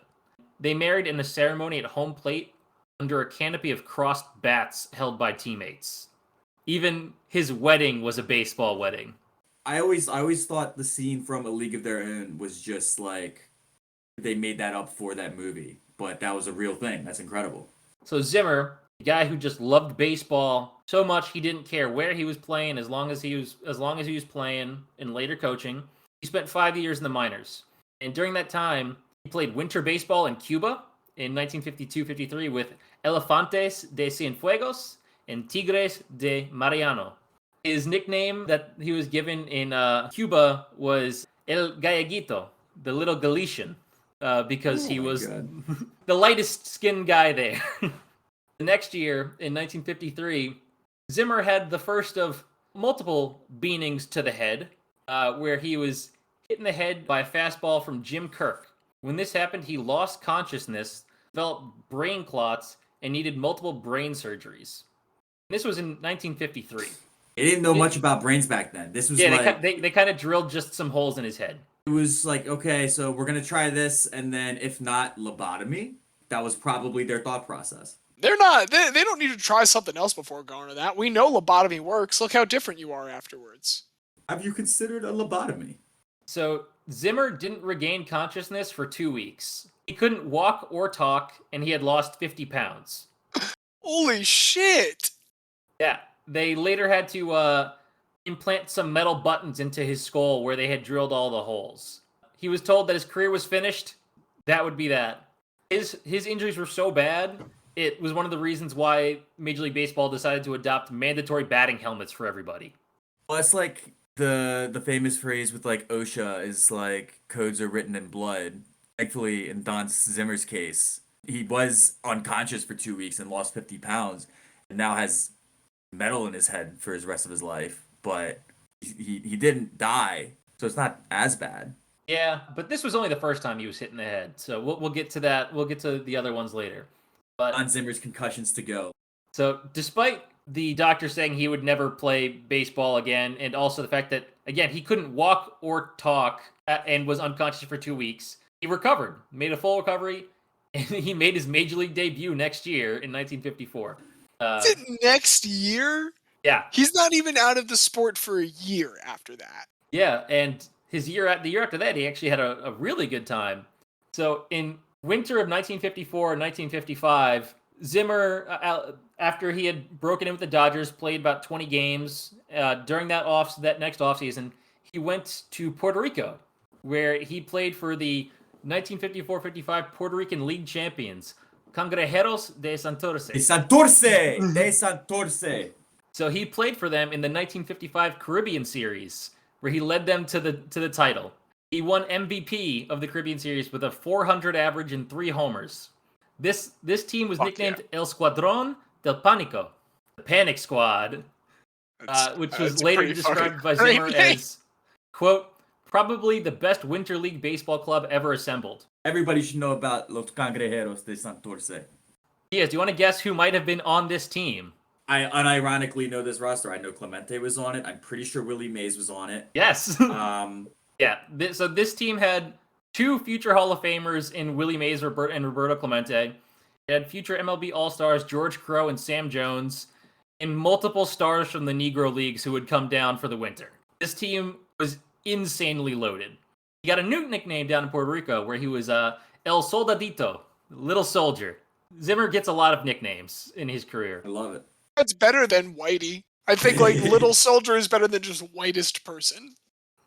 They married in a ceremony at home plate under a canopy of crossed bats held by teammates. Even his wedding was a baseball wedding. I always thought the scene from A League of Their Own was just like they made that up for that movie, but that was a real thing. That's incredible. So Zimmer, the guy who just loved baseball so much he didn't care where he was playing as long as he was playing and later coaching. He spent 5 years in the minors. And during that time, he played winter baseball in Cuba in 1952-53 with Elefantes de Cienfuegos and Tigres de Mariano. His nickname that he was given in Cuba was El Galleguito, the little Galician, because he was the lightest skinned guy there. The next year, in 1953, Zimmer had the first of multiple beanings to the head, where he was hit in the head by a fastball from Jim Kirk. When this happened, he lost consciousness, developed brain clots, and needed multiple brain surgeries. This was in 1953. They didn't know much about brains back then. This was they kind of drilled just some holes in his head. It was like, okay, so we're going to try this, and then if not, lobotomy? That was probably their thought process. They don't need to try something else before going to that. We know lobotomy works. Look how different you are afterwards. Have you considered a lobotomy? So Zimmer didn't regain consciousness for 2 weeks. He couldn't walk or talk, and he had lost 50 pounds. Holy shit! Yeah, they later had to implant some metal buttons into his skull where they had drilled all the holes. He was told that his career was finished. That would be that. His injuries were so bad, it was one of the reasons why Major League Baseball decided to adopt mandatory batting helmets for everybody. Well, that's like the famous phrase with like OSHA is like codes are written in blood. Thankfully, in Don Zimmer's case, he was unconscious for 2 weeks and lost 50 pounds, and now has metal in his head for his rest of his life. But he didn't die, so it's not as bad. Yeah, but this was only the first time he was hit in the head, so we'll get to that. We'll get to the other ones later. But Don Zimmer's concussions to go. so, despite the doctor saying he would never play baseball again, and also the fact that, again, he couldn't walk or talk and was unconscious for 2 weeks, he recovered, made a full recovery, and he made his major league debut next year in 1954. Is it next year? Yeah. He's not even out of the sport for a year after that. Yeah, and the year after that, he actually had a really good time. So, in winter of 1954 and 1955, Zimmer, after he had broken in with the Dodgers, played about 20 games. During that next offseason, he went to Puerto Rico, where he played for the 1954-55 Puerto Rican League champions, Cangrejeros de Santurce. De Santurce. So he played for them in the 1955 Caribbean Series, where he led them to the title. He won MVP of the Caribbean Series with a .400 average and 3 homers. This team was nicknamed El Escuadrón del Pánico, the Panic Squad, which was later described by Zimmer as, quote, probably the best winter league baseball club ever assembled. Everybody should know about Los Cangrejeros de Santurce. Diaz, do you want to guess who might have been on this team? I unironically know this roster. I know Clemente was on it. I'm pretty sure Willie Mays was on it. Yes. Yeah. So this team had 2 future Hall of Famers in Willie Mays and Roberto Clemente. It had future MLB All-Stars George Crowe and Sam Jones, and multiple stars from the Negro Leagues who would come down for the winter. This team was insanely loaded. He got a new nickname down in Puerto Rico where he was El Soldadito, Little Soldier. Zimmer gets a lot of nicknames in his career. I love it. That's better than Whitey. I think like Little Soldier is better than just whitest person.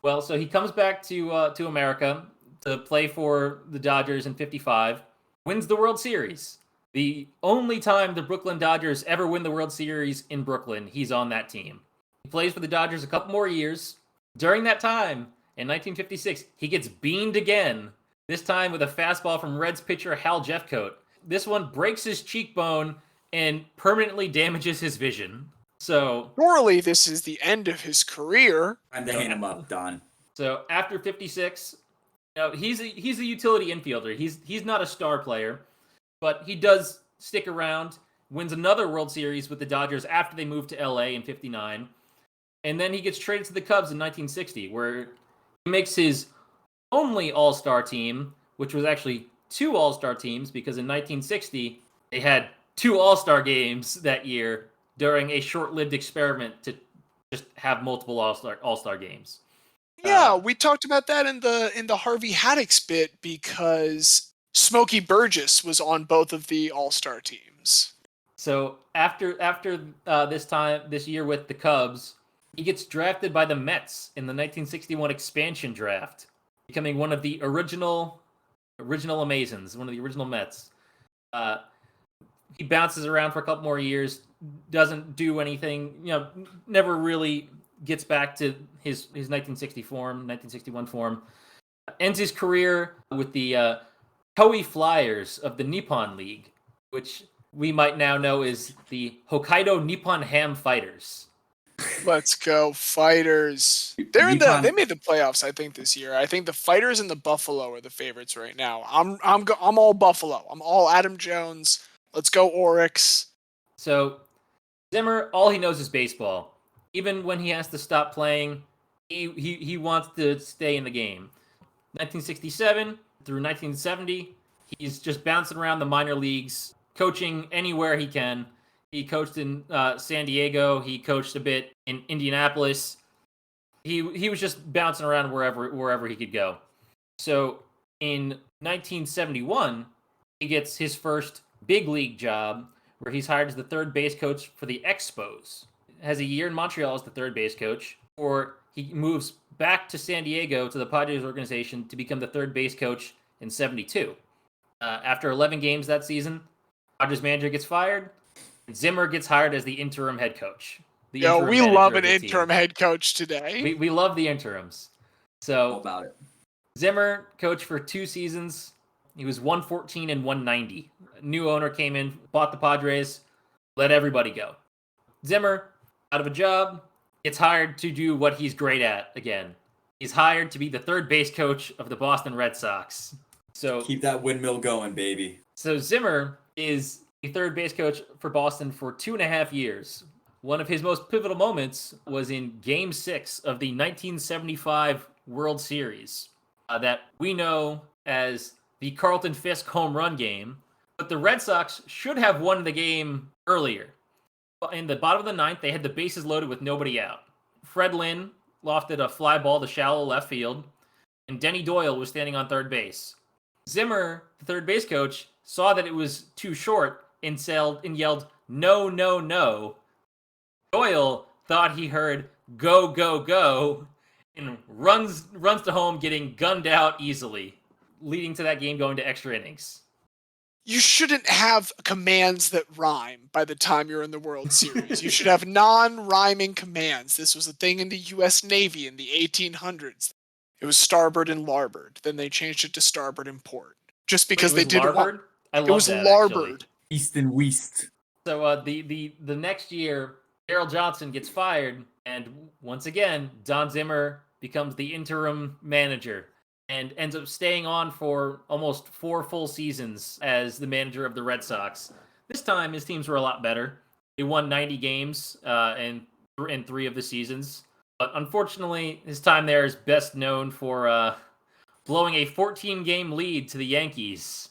Well, so he comes back to America to play for the Dodgers in 55, wins the World Series. The only time the Brooklyn Dodgers ever win the World Series in Brooklyn, he's on that team. He plays for the Dodgers a couple more years. During that time, in 1956, he gets beamed again, this time with a fastball from Reds pitcher Hal Jeffcoat. This one breaks his cheekbone and permanently damages his vision. So surely this is the end of his career. Time to hang him up, Don. So after 56, he's a utility infielder. He's not a star player, but he does stick around. Wins another World Series with the Dodgers after they moved to LA in 59. And then he gets traded to the Cubs in 1960, where he makes his only All-Star team, which was actually 2 All-Star teams, because in 1960, they had 2 All-Star games that year during a short-lived experiment to just have multiple All-Star games. Yeah, we talked about that in the Harvey Haddix bit because Smokey Burgess was on both of the All-Star teams. So after this year with the Cubs, he gets drafted by the Mets in the 1961 expansion draft, becoming one of the original Amazons, one of the original Mets. He bounces around for a couple more years, doesn't do anything, never really gets back to his 1961 form. Ends his career with the Toei Flyers of the Nippon League, which we might now know is the Hokkaido Nippon Ham Fighters. Let's go Fighters! They made the playoffs, I think, this year. I think the Fighters and the Buffalo are the favorites right now. I'm all Buffalo. I'm all Adam Jones. Let's go Oryx. So Zimmer, all he knows is baseball. Even when he has to stop playing, he wants to stay in the game. 1967 through 1970, he's just bouncing around the minor leagues, coaching anywhere he can. He coached in San Diego. He coached a bit in Indianapolis. He was just bouncing around wherever he could go. So in 1971, he gets his first big league job where he's hired as the third base coach for the Expos. Has a year in Montreal as the third base coach, or he moves back to San Diego to the Padres organization to become the third base coach in 72. After 11 games that season, Padres manager gets fired, and Zimmer gets hired as the interim head coach. Yo, we love an interim head coach today. We love the interims. So All about it. Zimmer coached for 2 seasons. He was 114 and 190. A new owner came in, bought the Padres, let everybody go. Zimmer, out of a job, gets hired to do what he's great at again. He's hired to be the third base coach of the Boston Red Sox. So Keep that windmill going, baby. So Zimmer is the third base coach for Boston for 2.5 years. One of his most pivotal moments was in Game 6 of the 1975 World Series that we know as the Carlton Fisk home run game. But the Red Sox should have won the game earlier. In the bottom of the ninth, they had the bases loaded with nobody out. Fred Lynn lofted a fly ball to shallow left field, and Denny Doyle was standing on third base. Zimmer, the third base coach, saw that it was too short and yelled, "No, no, no." Doyle thought he heard "go, go, go," and runs to home, getting gunned out easily, leading to that game going to extra innings. You shouldn't have commands that rhyme by the time you're in the World Series. You should have non-rhyming commands. This was a thing in the U.S. Navy in the 1800s. It was starboard and larboard. Then they changed it to starboard and port. Just because they didn't want... I love it was that, larboard. Actually. East and west. So the next year, Daryl Johnson gets fired, and once again, Don Zimmer becomes the interim manager and ends up staying on for almost 4 full seasons as the manager of the Red Sox. This time, his teams were a lot better. They won 90 games in 3 of the seasons. But unfortunately, his time there is best known for blowing a 14-game lead to the Yankees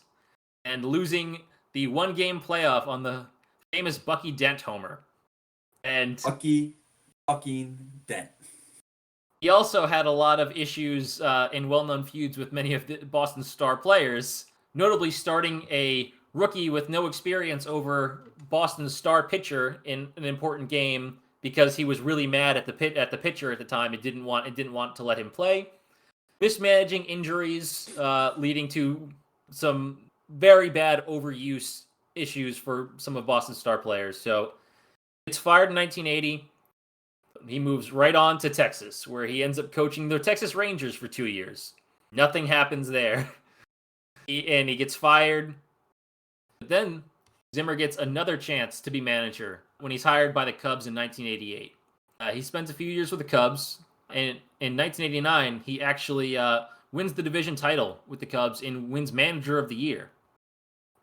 and losing the 1-game playoff on the famous Bucky Dent homer. And Bucky fucking Dent. He also had a lot of issues in well-known feuds with many of Boston's star players, notably starting a rookie with no experience over Boston's star pitcher in an important game because he was really mad at the pitcher at the time. It didn't want to let him play. Mismanaging injuries, leading to some very bad overuse issues for some of Boston's star players. So it's fired in 1980. He moves right on to Texas, where he ends up coaching the Texas Rangers for 2 years. Nothing happens there. He gets fired. But then Zimmer gets another chance to be manager when he's hired by the Cubs in 1988. He spends a few years with the Cubs, and in 1989, he actually wins the division title with the Cubs and wins Manager of the Year.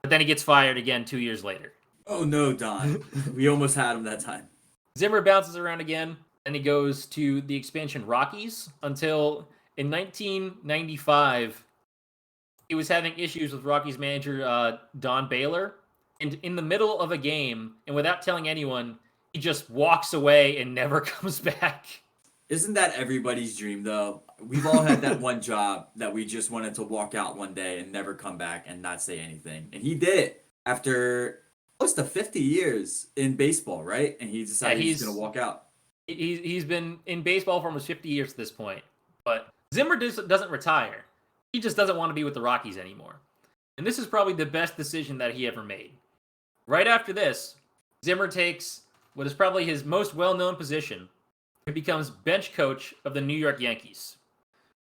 But then he gets fired again 2 years later. Oh no, Don. We almost had him that time. Zimmer bounces around again, and he goes to the expansion Rockies until in 1995, he was having issues with Rockies manager Don Baylor. And in the middle of a game, and without telling anyone, he just walks away and never comes back. Isn't that everybody's dream, though? We've all had that one job that we just wanted to walk out one day and never come back and not say anything. And he did it after close to 50 years in baseball, right? And he decided he's going to walk out. He's been in baseball for almost 50 years at this point. But Zimmer doesn't retire. He just doesn't want to be with the Rockies anymore. And this is probably the best decision that he ever made. Right after this, Zimmer takes what is probably his most well-known position. He becomes bench coach of the New York Yankees.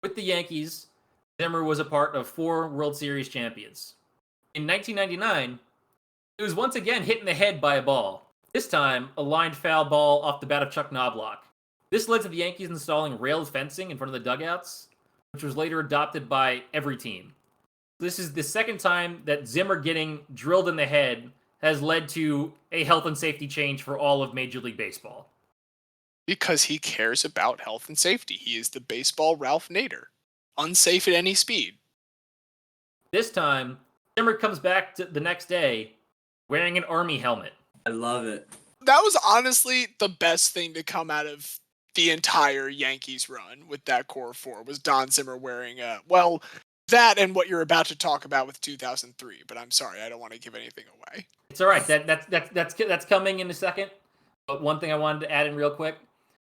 With the Yankees, Zimmer was a part of 4 World Series champions. In 1999, he was once again hit in the head by a ball. This time, a lined foul ball off the bat of Chuck Knobloch. This led to the Yankees installing railed fencing in front of the dugouts, which was later adopted by every team. This is the second time that Zimmer getting drilled in the head has led to a health and safety change for all of Major League Baseball. Because he cares about health and safety. He is the baseball Ralph Nader. Unsafe at any speed. This time, Zimmer comes back the next day wearing an Army helmet. I love it. That was honestly the best thing to come out of the entire Yankees run with that core 4 was Don Zimmer wearing That and what you're about to talk about with 2003, but I'm sorry, I don't want to give anything away. It's all right. That's coming in a second. But one thing I wanted to add in real quick.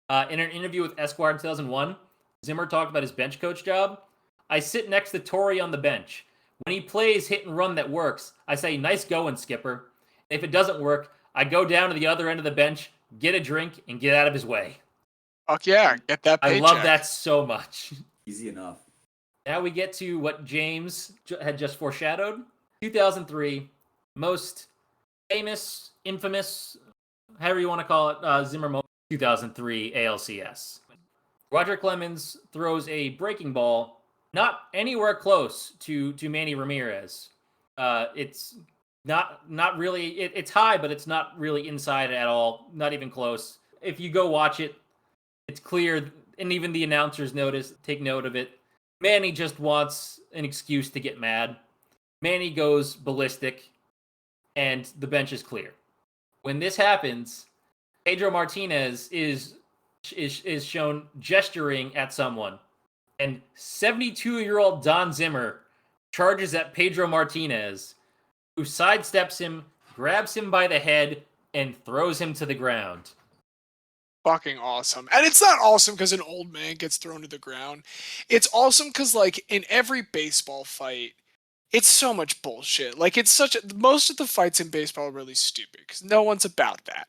In an interview with Esquire in 2001, Zimmer talked about his bench coach job. I sit next to Torrey on the bench. When he plays hit and run that works, I say, nice going, Skipper. If it doesn't work, I go down to the other end of the bench, get a drink, and get out of his way. Fuck yeah, get that paycheck. I love that so much. Easy enough. Now we get to what James had just foreshadowed. 2003, most famous, infamous, however you want to call it, Zimmer moment, 2003 ALCS. Roger Clemens throws a breaking ball, not anywhere close to Manny Ramirez. It's not really, it's high, but it's not really inside at all, not even close. If you go watch it, it's clear, and even the announcers take note of it. Manny just wants an excuse to get mad. Manny goes ballistic, and the bench is clear. When this happens, Pedro Martinez is shown gesturing at someone, and 72-year-old Don Zimmer charges at Pedro Martinez, who sidesteps him, grabs him by the head, and throws him to the ground. Fucking awesome. And it's not awesome because an old man gets thrown to the ground. It's awesome because, like, in every baseball fight, it's so much bullshit. Like, most of the fights in baseball are really stupid because no one's about that.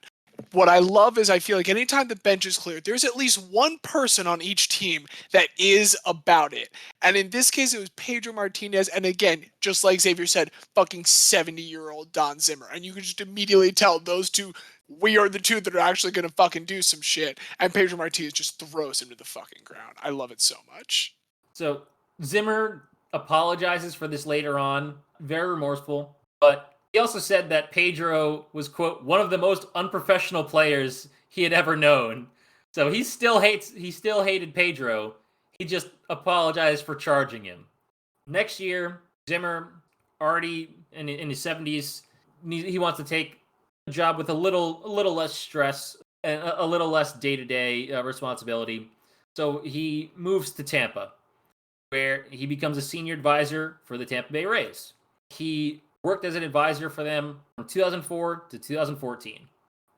What I love is I feel like anytime the bench is cleared, there's at least one person on each team that is about it. And in this case, it was Pedro Martinez. And again, just like Xavier said, fucking 70-year-old Don Zimmer. And you can just immediately tell those two, we are the two that are actually going to fucking do some shit. And Pedro Martinez just throws him to the fucking ground. I love it so much. So Zimmer apologizes for this later on. Very remorseful. But he also said that Pedro was, quote, one of the most unprofessional players he had ever known. So he still hated Pedro. He just apologized for charging him. Next year, Zimmer, already in his 70s, he wants to take a job with a little less stress and a little less day-to-day responsibility. So he moves to Tampa, where he becomes a senior advisor for the Tampa Bay Rays. He worked as an advisor for them from 2004 to 2014.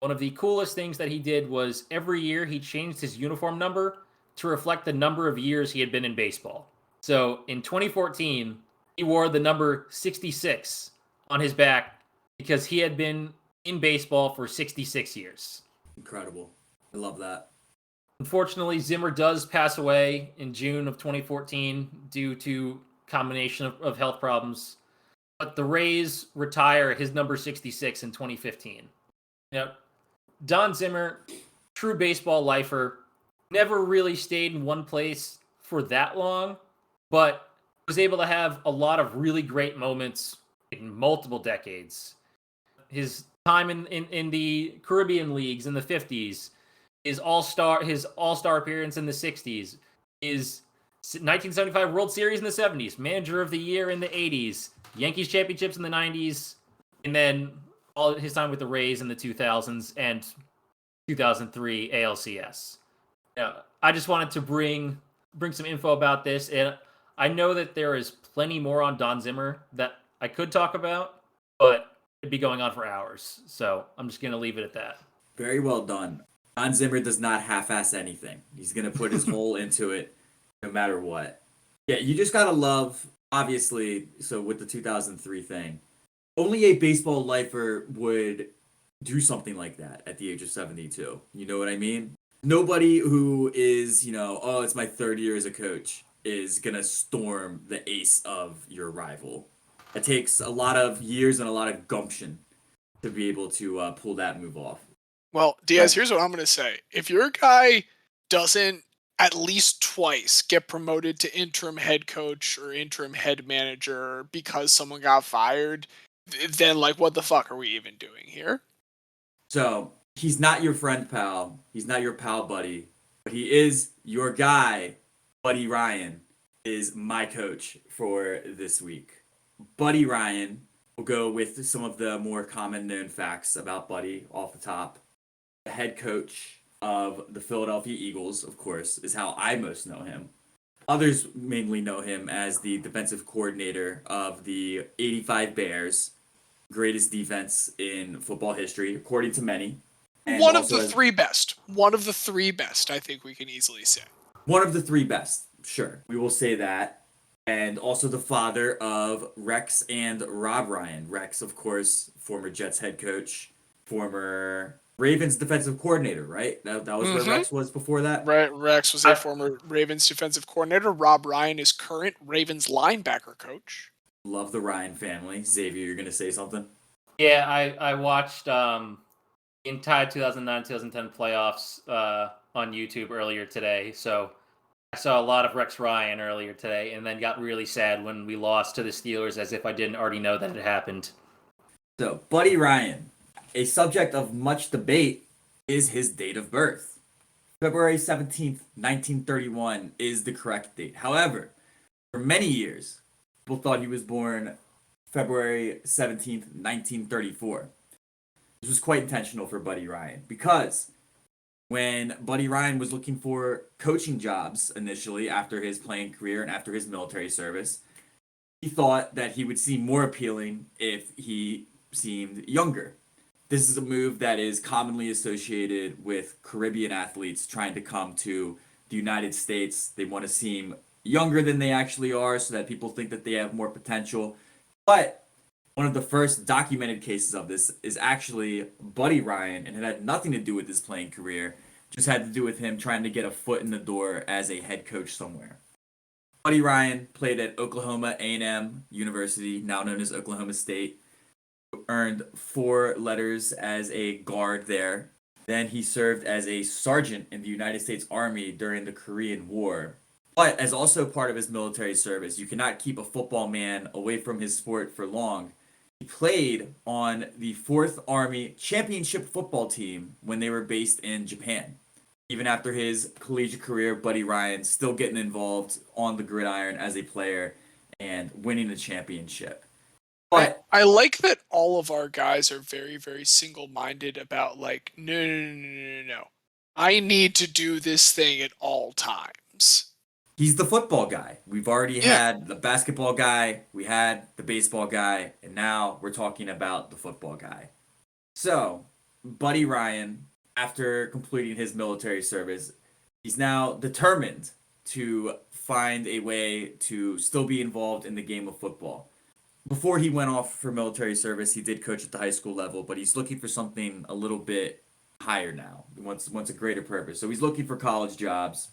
One of the coolest things that he did was every year he changed his uniform number to reflect the number of years he had been in baseball. So in 2014, he wore the number 66 on his back because he had been in baseball for 66 years. Incredible. I love that. Unfortunately, Zimmer does pass away in June of 2014 due to combination of health problems. But the Rays retire his number 66 in 2015. Now, Don Zimmer, true baseball lifer, never really stayed in one place for that long, but was able to have a lot of really great moments in multiple decades. His time in the Caribbean leagues in the 50s, his all-star appearance in the 60s, his 1975 World Series in the 70s, Manager of the Year in the 80s, Yankees championships in the 90s, and then all his time with the Rays in the 2000s and 2003 ALCS. I just wanted to bring some info about this, and I know that there is plenty more on Don Zimmer that I could talk about, but it'd be going on for hours, so I'm just going to leave it at that. Very well done. Don Zimmer does not half-ass anything. He's going to put his whole into it no matter what. Yeah, you just got to love, obviously, so with the 2003 thing, only a baseball lifer would do something like that at the age of 72. You know what I mean? Nobody who is, oh, it's my third year as a coach is going to storm the ace of your rival. It takes a lot of years and a lot of gumption to be able to pull that move off. Well, Diaz, here's what I'm going to say. If your guy doesn't at least twice get promoted to interim head coach or interim head manager because someone got fired, then, like, what the fuck are we even doing here? So, he's not your friend, pal. He's not your pal buddy. But he is your guy. Buddy Ryan is my coach for this week. Buddy Ryan, we'll go with some of the more common known facts about Buddy off the top. The head coach of the Philadelphia Eagles, of course, is how I most know him. Others mainly know him as the defensive coordinator of the 85 Bears, greatest defense in football history, according to many. And One of also the as three best. One of the three best, I think we can easily say. one of the three best. Sure, we will say that. And also the father of Rex and Rob Ryan. Rex, of course, former Jets head coach, former Ravens defensive coordinator, right? That was where Mm-hmm. Rex was before that. Right, Rex was a former Ravens defensive coordinator. Rob Ryan is current Ravens linebacker coach. Love the Ryan family. Xavier, you're going to say something? Yeah, I watched the entire 2009-2010 playoffs on YouTube earlier today. So I saw a lot of Rex Ryan earlier today, and then got really sad when we lost to the Steelers, as if I didn't already know that it happened. So, Buddy Ryan, a subject of much debate, is his date of birth. February 17th, 1931 is the correct date. However, for many years, people thought he was born February 17th, 1934. This was quite intentional for Buddy Ryan because when Buddy Ryan was looking for coaching jobs initially after his playing career and after his military service, he thought that he would seem more appealing if he seemed younger. This is a move that is commonly associated with Caribbean athletes trying to come to the United States. They want to seem younger than they actually are so that people think that they have more potential. But one of the first documented cases of this is actually Buddy Ryan, and it had nothing to do with his playing career, just had to do with him trying to get a foot in the door as a head coach somewhere. Buddy Ryan played at Oklahoma A&M University, now known as Oklahoma State, earned 4 letters as a guard there. Then he served as a sergeant in the United States Army during the Korean War. But as also part of his military service, you cannot keep a football man away from his sport for long. He played on the 4th Army Championship football team when they were based in Japan. Even after his collegiate career, Buddy Ryan still getting involved on the gridiron as a player and winning a championship. But I like that all of our guys are very, very single-minded about like, no. I need to do this thing at all times. he's the football guy. We've already Yeah. had the basketball guy, we had the baseball guy, and now we're talking about the football guy. So, Buddy Ryan, after completing his military service, he's now determined to find a way to still be involved in the game of football. Before he went off for military service, he did coach at the high school level, but he's looking for something a little bit higher now. He wants a greater purpose. So he's looking for college jobs.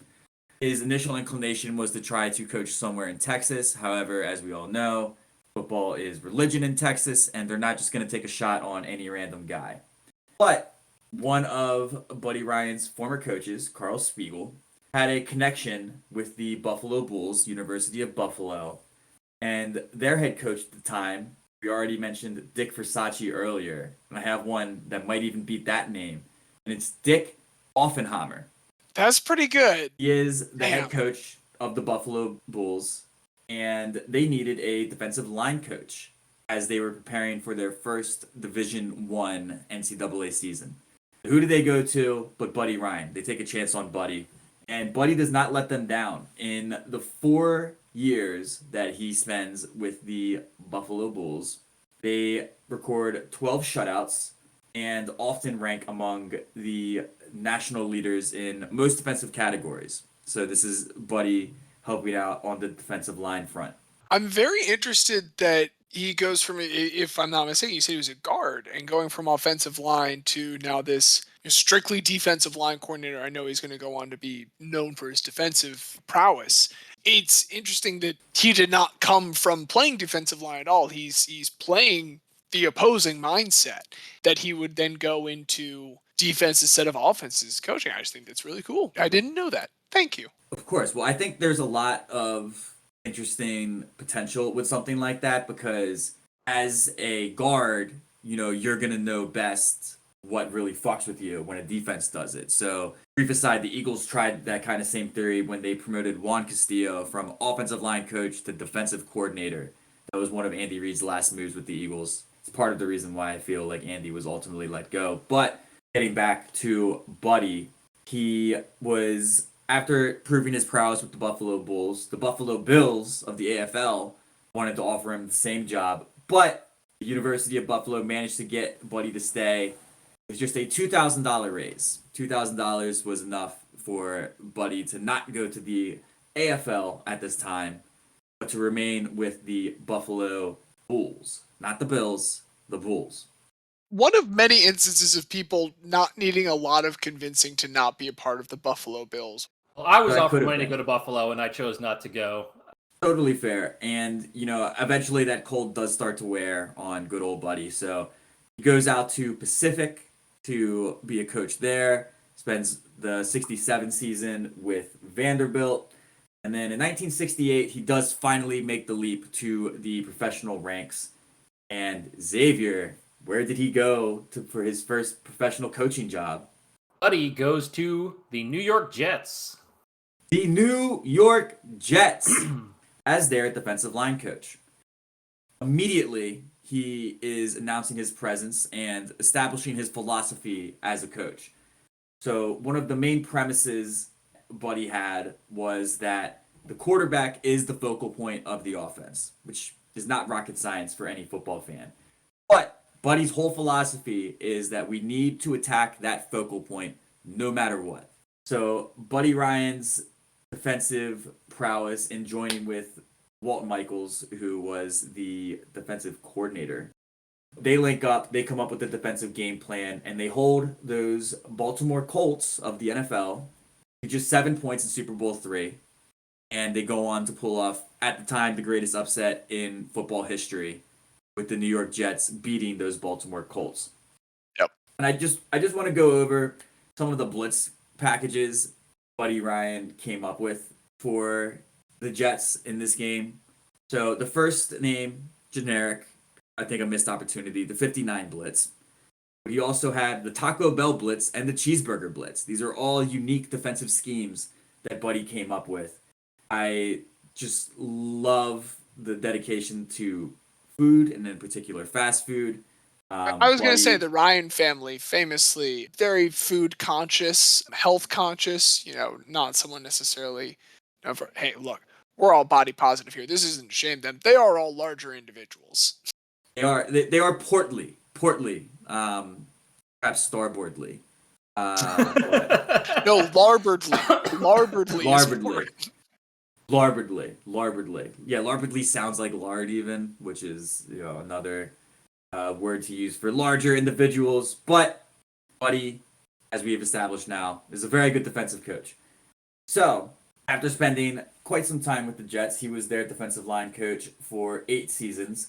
His initial inclination was to try to coach somewhere in Texas. However, as we all know, football is religion in Texas, and they're not just going to take a shot on any random guy. But one of Buddy Ryan's former coaches, Carl Spiegel, had a connection with the Buffalo Bulls, University of Buffalo, and their head coach at the time, we already mentioned Dick Versace earlier, and I have one that might even beat that name, and it's Dick Offenhammer. That's pretty good. He is the Damn. head coach of the Buffalo Bulls, and they needed a defensive line coach as they were preparing for their first Division I NCAA season. Who did they go to but Buddy Ryan? They take a chance on Buddy, and Buddy does not let them down. In the 4 years that he spends with the Buffalo Bulls, they record 12 shutouts and often rank among the national leaders in most defensive categories. So this is Buddy helping out on the defensive line front. I'm very interested that he goes from, if I'm not mistaken, you said he was a guard, and going from offensive line to now this strictly defensive line coordinator. I know he's going to go on to be known for his defensive prowess. It's interesting that he did not come from playing defensive line at all. He's playing the opposing mindset, that he would then go into defense instead of offenses coaching. I just think that's really cool. I didn't know that. Thank you. Of course. Well, I think there's a lot of interesting potential with something like that because as a guard, you're going to know best what really fucks with you when a defense does it. So, brief aside, the Eagles tried that kind of same theory when they promoted Juan Castillo from offensive line coach to defensive coordinator. That was one of Andy Reid's last moves with the Eagles. It's part of the reason why I feel like Andy was ultimately let go. But getting back to Buddy, he was after proving his prowess with the Buffalo Bulls, the Buffalo Bills of the AFL wanted to offer him the same job, but the University of Buffalo managed to get Buddy to stay. It was just a $2,000 raise. $2,000 was enough for Buddy to not go to the AFL at this time, but to remain with the Buffalo Bulls. Not the Bills, the Bulls. One of many instances of people not needing a lot of convincing to not be a part of the Buffalo Bills. Well, I was That offered could've money to been. go to Buffalo, and I chose not to go. Totally fair. And, eventually that cold does start to wear on good old Buddy. So he goes out to Pacific to be a coach there, spends the 67 season with Vanderbilt. And then in 1968, he does finally make the leap to the professional ranks. And Xavier, where did he go for his first professional coaching job? Buddy goes to the New York Jets. The New York Jets as their defensive line coach. Immediately, he is announcing his presence and establishing his philosophy as a coach. So one of the main premises Buddy had was that the quarterback is the focal point of the offense, which is not rocket science for any football fan. But Buddy's whole philosophy is that we need to attack that focal point no matter what. So Buddy Ryan's defensive prowess in joining with Walt Michaels, who was the defensive coordinator. They link up, they come up with a defensive game plan, and they hold those Baltimore Colts of the NFL to just 7 points in Super Bowl III. And they go on to pull off, at the time, the greatest upset in football history, with the New York Jets beating those Baltimore Colts. Yep. And I just want to go over some of the blitz packages Buddy Ryan came up with for the Jets in this game. So the first name, generic, I think a missed opportunity, the 59 blitz. But he also had the Taco Bell blitz and the cheeseburger blitz. These are all unique defensive schemes that Buddy came up with. I just love the dedication to food, and in particular fast food. I was going to say Buddy, the Ryan family, famously very food conscious, health conscious, not someone necessarily known for, hey, look, we're all body positive here. This isn't shame them. They are all larger individuals. they are portly, perhaps starboardly. But No, Larboardly. Larboardly is Larboardly. important. Larboardly. Yeah, Larboardly sounds like lard even, which is another word to use for larger individuals. But Buddy, as we have established now, is a very good defensive coach. So after spending quite some time with the Jets, he was their defensive line coach for 8 seasons.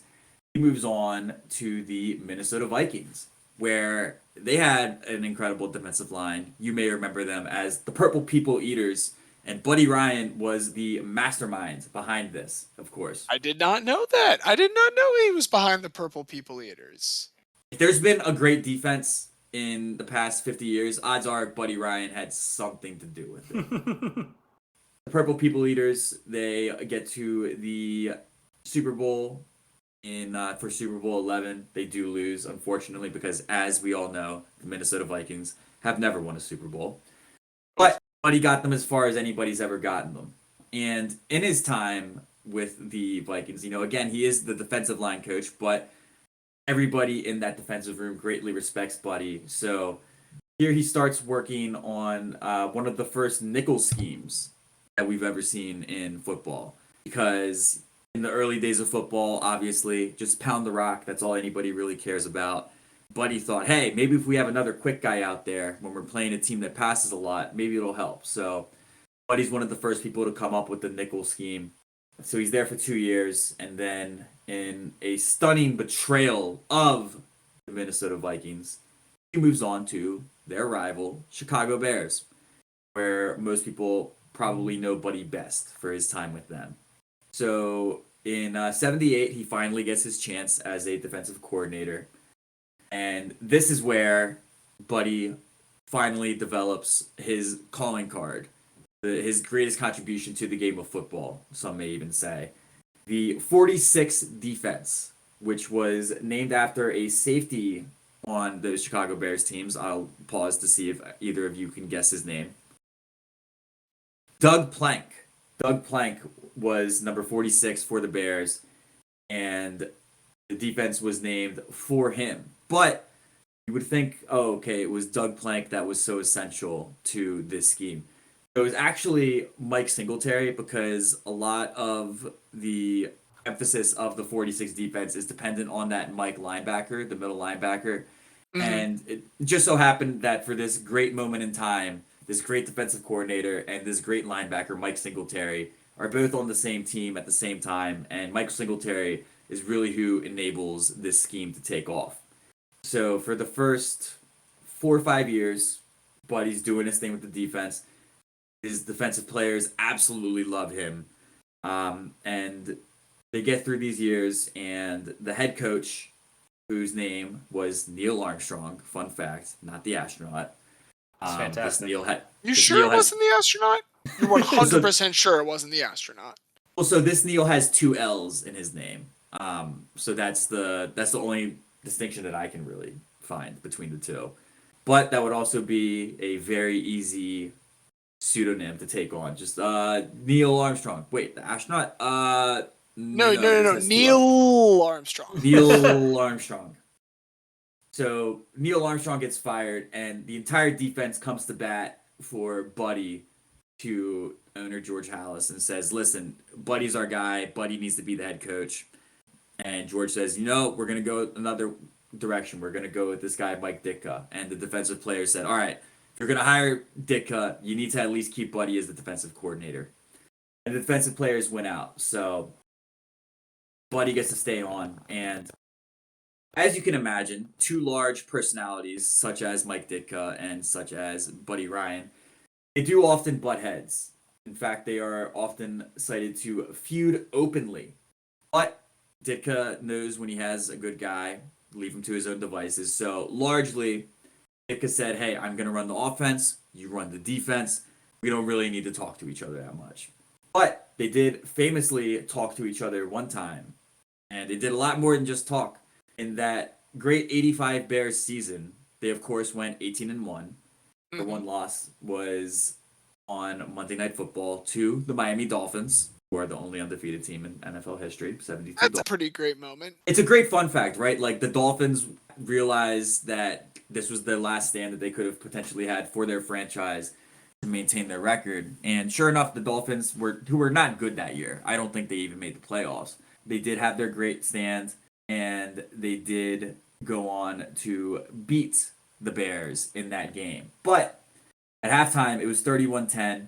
He moves on to the Minnesota Vikings, where they had an incredible defensive line. You may remember them as the Purple People Eaters. And Buddy Ryan was the mastermind behind this, of course. I did not know that. I did not know he was behind the Purple People Eaters. If there's been a great defense in the past 50 years, odds are Buddy Ryan had something to do with it. The Purple People Eaters, they get to the Super Bowl for Super Bowl 11. They do lose, unfortunately, because as we all know, the Minnesota Vikings have never won a Super Bowl. But Buddy got them as far as anybody's ever gotten them. And in his time with the Vikings, again, he is the defensive line coach, but everybody in that defensive room greatly respects Buddy. So here he starts working on one of the first nickel schemes that we've ever seen in football. Because in the early days of football, obviously, just pound the rock. That's all anybody really cares about. Buddy thought, hey, maybe if we have another quick guy out there when we're playing a team that passes a lot, maybe it'll help. So Buddy's one of the first people to come up with the nickel scheme. So he's there for 2 years, and then in a stunning betrayal of the Minnesota Vikings, he moves on to their rival, Chicago Bears, where most people probably know Buddy best for his time with them. So in 78, he finally gets his chance as a defensive coordinator. And this is where Buddy finally develops his calling card, his greatest contribution to the game of football, some may even say. The 46 defense, which was named after a safety on the Chicago Bears teams. I'll pause to see if either of you can guess his name. Doug Plank. Doug Plank was number 46 for the Bears, and the defense was named for him. But you would think, oh, okay, it was Doug Plank that was so essential to this scheme. It was actually Mike Singletary, because a lot of the emphasis of the 46 defense is dependent on that Mike linebacker, the middle linebacker. Mhm. And it just so happened that for this great moment in time, this great defensive coordinator and this great linebacker, Mike Singletary, are both on the same team at the same time. And Mike Singletary is really who enables this scheme to take off. So for the first 4 or 5 years, Buddy's doing his thing with the defense. His defensive players absolutely love him. And they get through these years, and the head coach, whose name was Neil Armstrong, fun fact, not the astronaut. That's fantastic. You sure it wasn't the astronaut? You're 100% sure it wasn't the astronaut. Well, so this Neil has 2 L's in his name. So that's the only distinction that I can really find between the two. But that would also be a very easy pseudonym to take on. Just Neil Armstrong. Wait, the astronaut? No. it has 2 L's. Neil Armstrong. Neil Armstrong. So Neil Armstrong gets fired, and the entire defense comes to bat for Buddy to owner George Halas and says, listen, Buddy's our guy. Buddy needs to be the head coach. And George says, we're going to go another direction. We're going to go with this guy, Mike Ditka. And the defensive players said, all right, if you're going to hire Ditka, you need to at least keep Buddy as the defensive coordinator. And the defensive players went out. So Buddy gets to stay on. And as you can imagine, 2 large personalities, such as Mike Ditka and such as Buddy Ryan, they do often butt heads. In fact, they are often cited to feud openly. But Ditka knows when he has a good guy, leave him to his own devices. So largely, Ditka said, hey, I'm going to run the offense, you run the defense. We don't really need to talk to each other that much. But they did famously talk to each other one time. And they did a lot more than just talk. In that great 85 Bears season, they of course went 18-1. Their one loss was on Monday Night Football to the Miami Dolphins, who are the only undefeated team in NFL history. 72. That's a pretty great moment. It's a great fun fact, right? Like, the Dolphins realized that this was their last stand that they could have potentially had for their franchise to maintain their record. And sure enough, the Dolphins who were not good that year. I don't think they even made the playoffs. They did have their great stand, and they did go on to beat the Bears in that game. But at halftime, it was 31-10.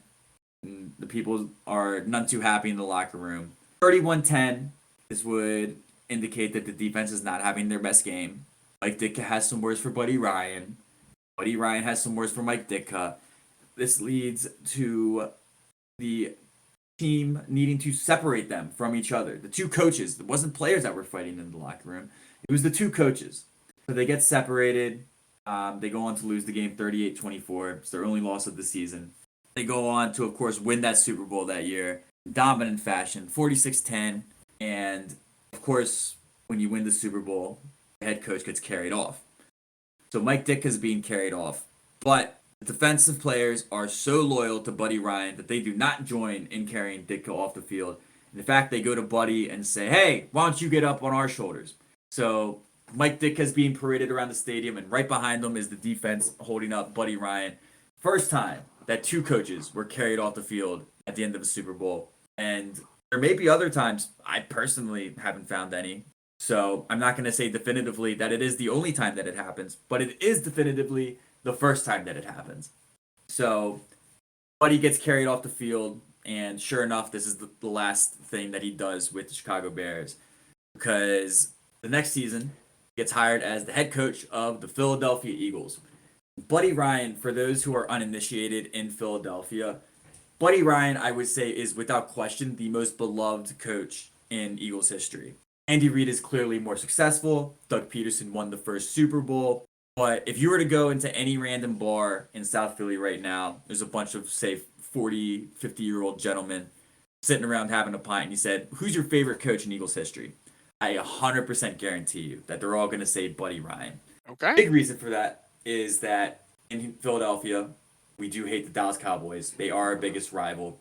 And the people are none too happy in the locker room. 31-10, this would indicate that the defense is not having their best game. Mike Ditka has some words for Buddy Ryan. Buddy Ryan has some words for Mike Ditka. This leads to the team needing to separate them from each other. The 2 coaches. It wasn't players that were fighting in the locker room. It was the 2 coaches. So they get separated. They go on to lose the game 38-24. It's their only loss of the season. They go on to, of course, win that Super Bowl that year. Dominant fashion. 46-10. And, of course, when you win the Super Bowl, the head coach gets carried off. So Mike Ditka's being carried off. But the defensive players are so loyal to Buddy Ryan that they do not join in carrying Ditka off the field. In fact, they go to Buddy and say, hey, why don't you get up on our shoulders? So Mike Ditka's being paraded around the stadium, and right behind them is the defense holding up Buddy Ryan. First time that 2 coaches were carried off the field at the end of a Super Bowl. And there may be other times. I personally haven't found any. So I'm not going to say definitively that it is the only time that it happens, but it is definitively the first time that it happens. So Buddy gets carried off the field, and sure enough, this is the last thing that he does with the Chicago Bears, because the next season he gets hired as the head coach of the Philadelphia Eagles. Buddy Ryan, for those who are uninitiated in Philadelphia, Buddy Ryan, I would say, is without question the most beloved coach in Eagles history. Andy Reid is clearly more successful. Doug Peterson won the first Super Bowl. But if you were to go into any random bar in South Philly right now, there's a bunch of, say, 40, 50-year-old gentlemen sitting around having a pint, and you said, who's your favorite coach in Eagles history? I 100% guarantee you that they're all going to say Buddy Ryan. Okay. Big reason for that is that in Philadelphia, we do hate the Dallas Cowboys. They are our biggest rival.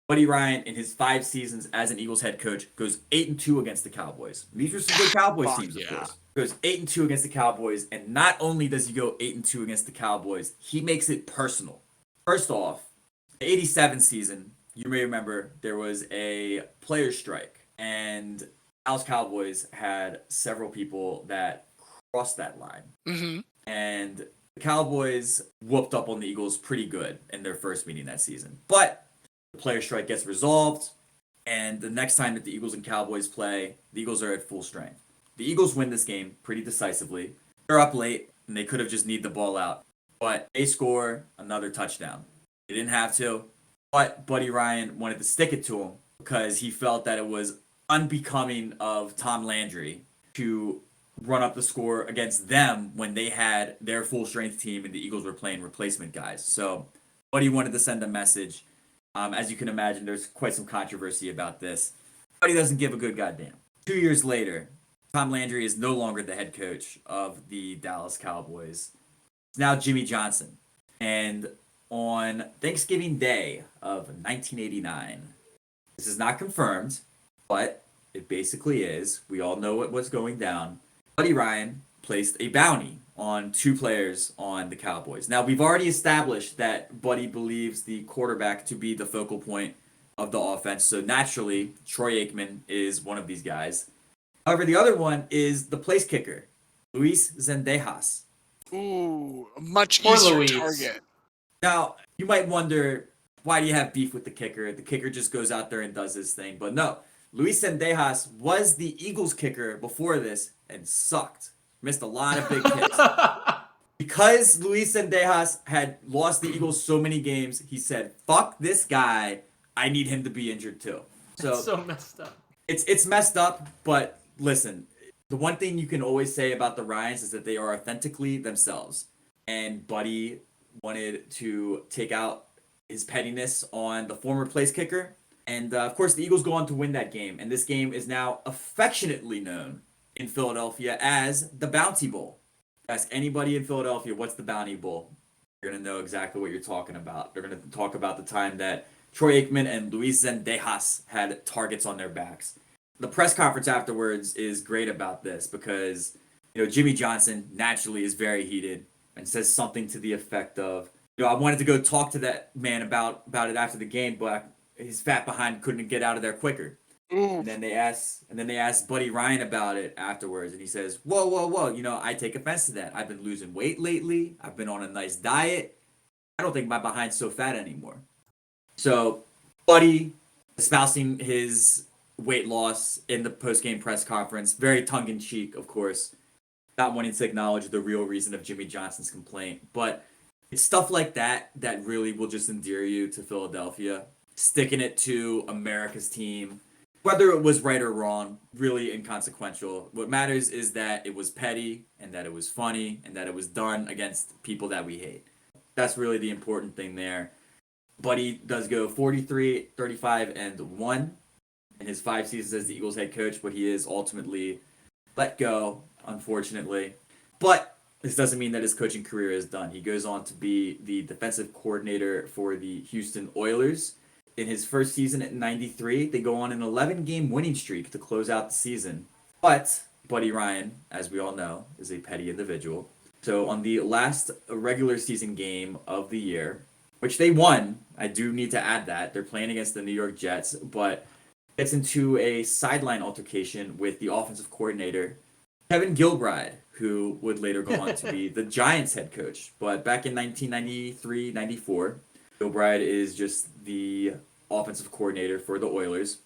Buddy Ryan, in his 5 seasons as an Eagles head coach, goes 8-2 against the Cowboys. These are some good Cowboys teams, of course. Goes 8-2 against the Cowboys, and not only does he go 8-2 against the Cowboys, he makes it personal. First off, the 87 season, you may remember there was a player strike, and Dallas Cowboys had several people that crossed that line. Mm-hmm. And the Cowboys whooped up on the Eagles pretty good in their first meeting that season. But the player strike gets resolved, and the next time that the Eagles and Cowboys play, the Eagles are at full strength. The Eagles win this game pretty decisively. They're up late, and they could have just kneed the ball out. But they score another touchdown. They didn't have to, but Buddy Ryan wanted to stick it to him because he felt that it was unbecoming of Tom Landry to run up the score against them when they had their full-strength team and the Eagles were playing replacement guys. So Buddy wanted to send a message. As you can imagine, there's quite some controversy about this. Buddy doesn't give a good goddamn. 2 years later, Tom Landry is no longer the head coach of the Dallas Cowboys. It's now Jimmy Johnson. And on Thanksgiving Day of 1989, this is not confirmed, but it basically is. We all know what was going down. Buddy Ryan placed a bounty on 2 players on the Cowboys. Now, we've already established that Buddy believes the quarterback to be the focal point of the offense, so naturally, Troy Aikman is one of these guys. However, the other one is the place kicker, Luis Zendejas. Ooh, a much Poor easier Luis. target. Now, you might wonder, why do you have beef with the kicker? The kicker just goes out there and does his thing. But no, Luis Zendejas was the Eagles kicker before this and sucked. Missed a lot of big kicks. Because Luis Zendejas had lost the Eagles so many games, he said, fuck this guy. I need him to be injured too. So That's so messed up. It's messed up, but listen, the one thing you can always say about the Ryans is that they are authentically themselves. And Buddy wanted to take out his pettiness on the former place kicker. And of course, the Eagles go on to win that game. And this game is now affectionately known in Philadelphia as the Bounty Bowl. Ask anybody in Philadelphia, what's the Bounty Bowl? You're going to know exactly what you're talking about. They're going to talk about the time that Troy Aikman and Luis Zendejas had targets on their backs. The press conference afterwards is great about this because, Jimmy Johnson naturally is very heated and says something to the effect of, I wanted to go talk to that man about it after the game, but his fat behind couldn't get out of there quicker. Ooh. And then they asked Buddy Ryan about it afterwards, and he says, whoa, I take offense to that. I've been losing weight lately. I've been on a nice diet. I don't think my behind's so fat anymore. So Buddy espousing his weight loss in the post-game press conference, very tongue-in-cheek, of course, not wanting to acknowledge the real reason of Jimmy Johnson's complaint. But it's stuff like that that really will just endear you to Philadelphia. Sticking it to America's team, whether it was right or wrong, really inconsequential. What matters is that it was petty and that it was funny and that it was done against people that we hate. That's really the important thing there. Buddy does go 43, 35, and 1 in his 5 seasons as the Eagles head coach, but he is ultimately let go, unfortunately. But this doesn't mean that his coaching career is done. He goes on to be the defensive coordinator for the Houston Oilers. In his first season at 93, they go on an 11-game winning streak to close out the season. But Buddy Ryan, as we all know, is a petty individual. So on the last regular season game of the year, which they won, I do need to add that, they're playing against the New York Jets, but gets into a sideline altercation with the offensive coordinator, Kevin Gilbride, who would later go on to be the Giants head coach. But back in 1993-94, Gilbride is just the offensive coordinator for the Oilers.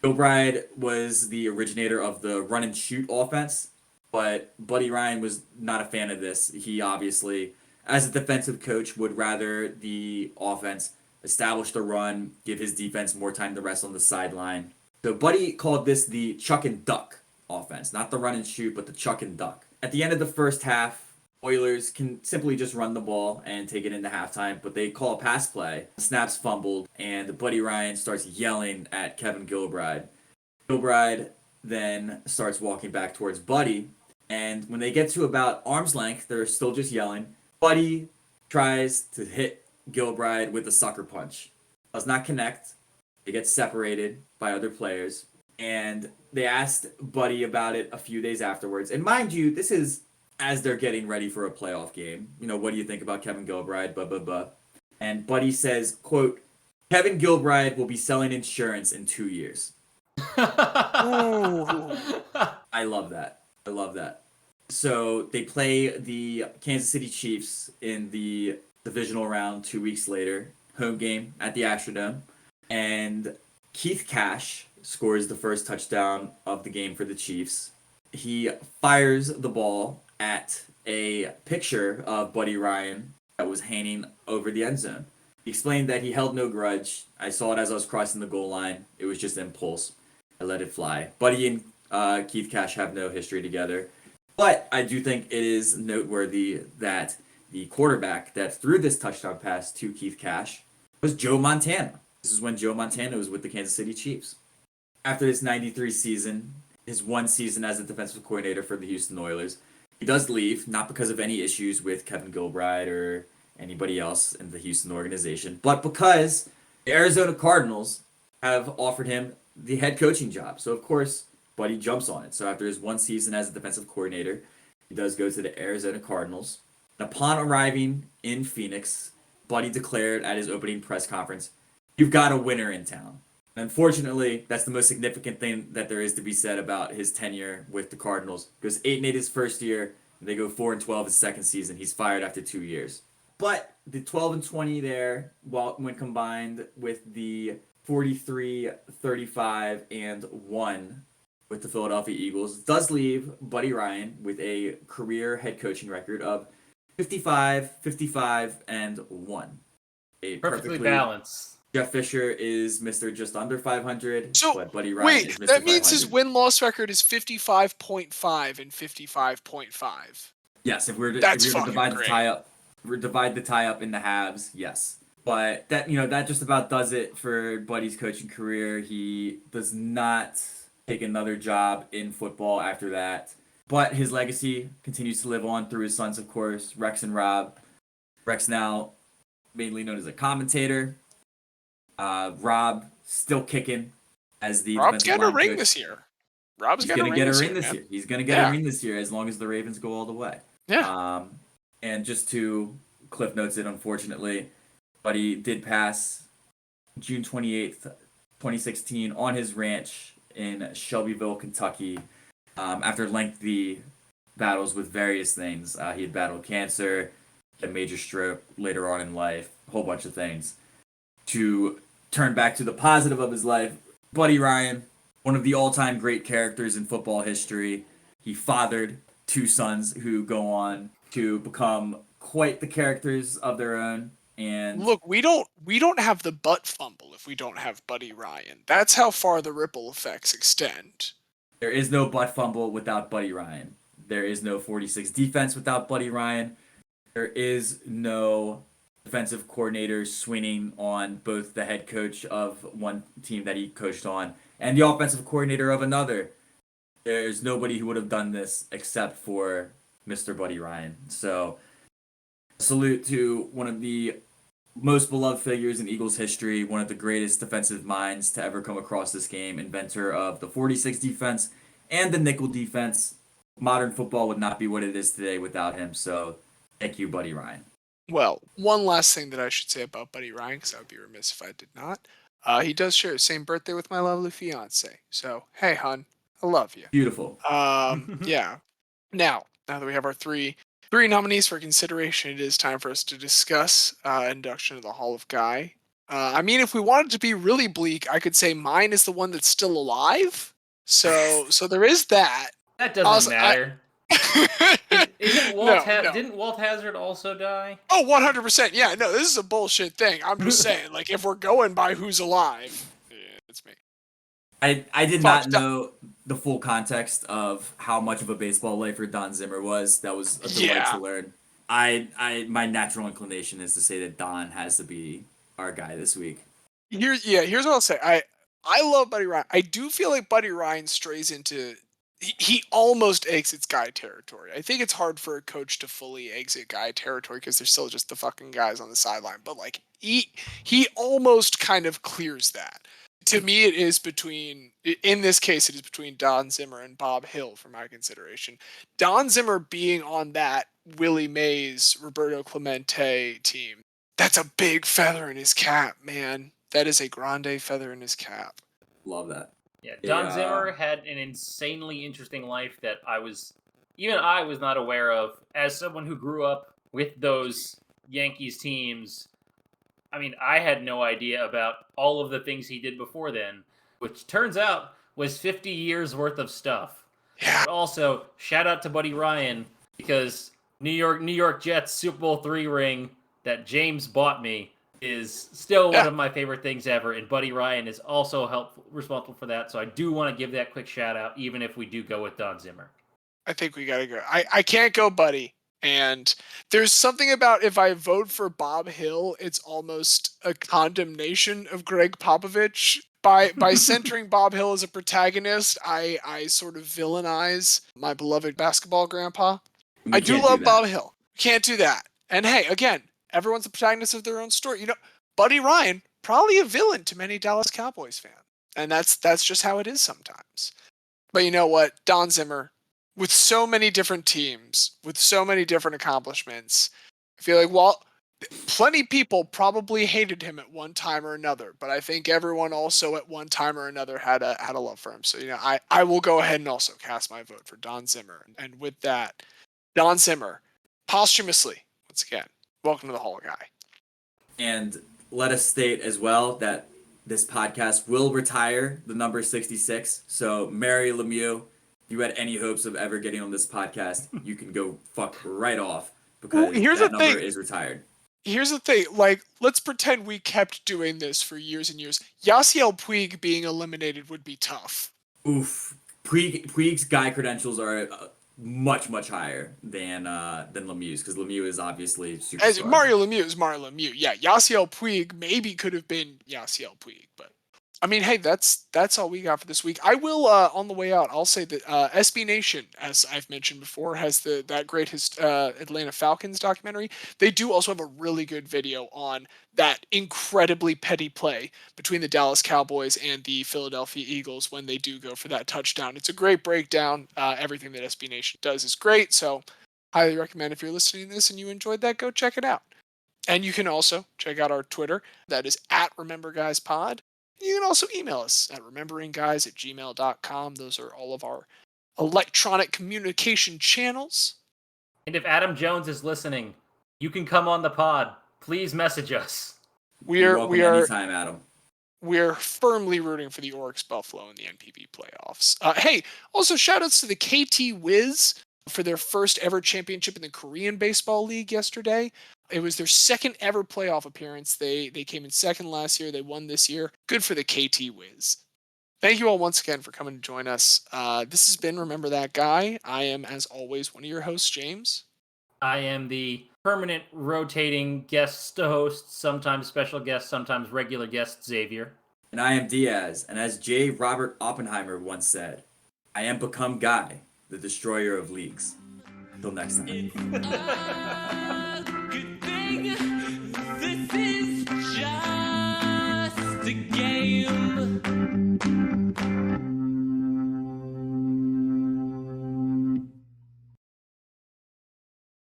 Gilbride was the originator of the run and shoot offense, but Buddy Ryan was not a fan of this. He obviously, as a defensive coach, would rather the offense establish the run, give his defense more time to rest on the sideline. So Buddy called this the chuck and duck offense, not the run and shoot, but the chuck and duck. At the end of the first half, Oilers can simply just run the ball and take it into halftime, but they call a pass play. Snaps fumbled, and Buddy Ryan starts yelling at Kevin Gilbride. Gilbride then starts walking back towards Buddy, and when they get to about arm's length, they're still just yelling. Buddy tries to hit Gilbride with a sucker punch. Does not connect. They get separated by other players. And they asked Buddy about it a few days afterwards. And mind you, this is as they're getting ready for a playoff game. What do you think about Kevin Gilbride? Blah, blah, blah. And Buddy says, quote, Kevin Gilbride will be selling insurance in 2 years. I love that. I love that. So they play the Kansas City Chiefs in the divisional round 2 weeks later, home game at the Astrodome. And Keith Cash scores the first touchdown of the game for the Chiefs. He fires the ball at a picture of Buddy Ryan that was hanging over the end zone. He explained that he held no grudge. I saw it as I was crossing the goal line. It was just impulse. I let it fly. Buddy and Keith Cash have no history together. But I do think it is noteworthy that the quarterback that threw this touchdown pass to Keith Cash was Joe Montana. This is when Joe Montana was with the Kansas City Chiefs. After this 93 season, his one season as a defensive coordinator for the Houston Oilers, he does leave, not because of any issues with Kevin Gilbride or anybody else in the Houston organization, but because the Arizona Cardinals have offered him the head coaching job. So, of course, Buddy jumps on it. So after his one season as a defensive coordinator, he does go to the Arizona Cardinals. And upon arriving in Phoenix, Buddy declared at his opening press conference, "You've got a winner in town." Unfortunately, that's the most significant thing that there is to be said about his tenure with the Cardinals. He goes 8-8 his first year, and they go 4-12 his second season. He's fired after 2 years. But the 12-20 there, when combined with the 43-35-1 with the Philadelphia Eagles, does leave Buddy Ryan with a career head coaching record of 55-55-1. A Perfectly balanced. Jeff Fisher is Mr. just under 500, So, but Buddy Ryan is wait, Mr. that means 500. his win-loss record is 55.5 and 55.5. Yes, if we're to That's divide great. the tie up in the halves, yes. But that just about does it for Buddy's coaching career. He does not take another job in football after that. But his legacy continues to live on through his sons, of course, Rex and Rob. Rex now mainly known as a commentator. Rob still kicking as the Rob's defensive getting a line ring coach. this year. Rob's He's going to get a ring this this year. year. He's going to get a ring this year as long as the Ravens go all the way. Yeah. And just to cliff notes it, unfortunately, Buddy did pass June 28th, 2016 on his ranch in Shelbyville, Kentucky, after lengthy battles with various things. He had battled cancer, a major stroke later on in life, a whole bunch of things. To turn back to the positive of his life, Buddy Ryan, one of the all-time great characters in football history. He fathered 2 sons who go on to become quite the characters of their own. And look, we don't have the Butt-Fumble if we don't have Buddy Ryan. That's how far the ripple effects extend. There is no Butt-Fumble without Buddy Ryan. There is no 46 defense without Buddy Ryan. There is no defensive coordinator swinging on both the head coach of one team that he coached on and the offensive coordinator of another. There's nobody who would have done this except for Mr. Buddy Ryan. So, salute to one of the most beloved figures in Eagles history, one of the greatest defensive minds to ever come across this game, inventor of the 46 defense and the nickel defense. Modern football would not be what it is today without him. So, thank you, Buddy Ryan. Well, one last thing that I should say about Buddy Ryan, because I would be remiss if I did not. He does share the same birthday with my lovely fiance. So, hey, hun, I love you. Beautiful. Yeah. Now that we have our three nominees for consideration, it is time for us to discuss induction to the Hall of Guy. I mean, if we wanted to be really bleak, I could say mine is the one that's still alive. So there is that. That doesn't matter. Isn't No. Didn't Walt Hazard also die? Oh, 100%. Yeah, no, this is a bullshit thing. I'm just saying, like, if we're going by who's alive, yeah, it's me. I did not know the full context of how much of a baseball lifer Don Zimmer was. That was a delight to learn. My natural inclination is to say that Don has to be our guy this week. Here's what I'll say. I love Buddy Ryan. I do feel like Buddy Ryan strays into he almost exits guy territory. I think it's hard for a coach to fully exit guy territory because they're still just the fucking guys on the sideline. But like he almost kind of clears that. To me, it is between, in this case, it is between Don Zimmer and Bob Hill for my consideration. Don Zimmer being on that Willie Mays, Roberto Clemente team, that's a big feather in his cap, man. That is a grande feather in his cap. Love that. Yeah, Don Zimmer had an insanely interesting life that I was not aware of. As someone who grew up with those Yankees teams, I mean, I had no idea about all of the things he did before then, which turns out was 50 years worth of stuff. Yeah. But also, shout out to Buddy Ryan, because New York Jets Super Bowl III ring that James bought me is still one of my favorite things ever, and Buddy Ryan is also responsible for that. So I do want to give that quick shout out, even if we do go with Don Zimmer. I think we gotta go. I can't go Buddy. And there's something about, if I vote for Bob Hill, it's almost a condemnation of Greg Popovich. By centering Bob Hill as a protagonist, I sort of villainize my beloved basketball grandpa. I do love Bob Hill. Can't do that. And hey, again, everyone's the protagonist of their own story. You know, Buddy Ryan, probably a villain to many Dallas Cowboys fans. And that's just how it is sometimes. But you know what? Don Zimmer, with so many different teams, with so many different accomplishments, I feel like, plenty of people probably hated him at one time or another, but I think everyone also at one time or another had a love for him. So, you know, I will go ahead and also cast my vote for Don Zimmer. And with that, Don Zimmer, posthumously, once again, welcome to the Hall Guy. And let us state as well that this podcast will retire the number 66. So, Mary Lemieux, if you had any hopes of ever getting on this podcast, you can go fuck right off, because that number is retired. Here's the thing, like, let's pretend we kept doing this for years and years. Yasiel Puig being eliminated would be tough. Oof. Puig's guy credentials are much higher than Lemieux's, because Lemieux is obviously superstar. As Mario Lemieux is Mario Lemieux. Yeah, Yasiel Puig maybe could have been Yasiel Puig, but I mean, hey, that's all we got for this week. I will, on the way out, I'll say that SB Nation, as I've mentioned before, has that great Atlanta Falcons documentary. They do also have a really good video on that incredibly petty play between the Dallas Cowboys and the Philadelphia Eagles when they do go for that touchdown. It's a great breakdown. Everything that SB Nation does is great, so highly recommend, if you're listening to this and you enjoyed that, go check it out. And you can also check out our Twitter. That is @RememberGuysPod. You can also email us at rememberingguys@gmail.com. Those are all of our electronic communication channels. And if Adam Jones is listening, you can come on the pod. Please message us. You're welcome anytime, Adam. We're firmly rooting for the Oryx Buffalo in the NPB playoffs. Hey, also shout outs to the KT Wiz for their first ever championship in the Korean Baseball League yesterday. It was their second ever playoff appearance. They came in second last year. They won this year. Good for the KT Wiz. Thank you all once again for coming to join us. This has been Remember That Guy. I am, as always, one of your hosts, James. I am the permanent rotating guest host, sometimes special guest, sometimes regular guest, Xavier. And I am Diaz. And as J. Robert Oppenheimer once said, I am become Guy, the destroyer of leagues. Until next time.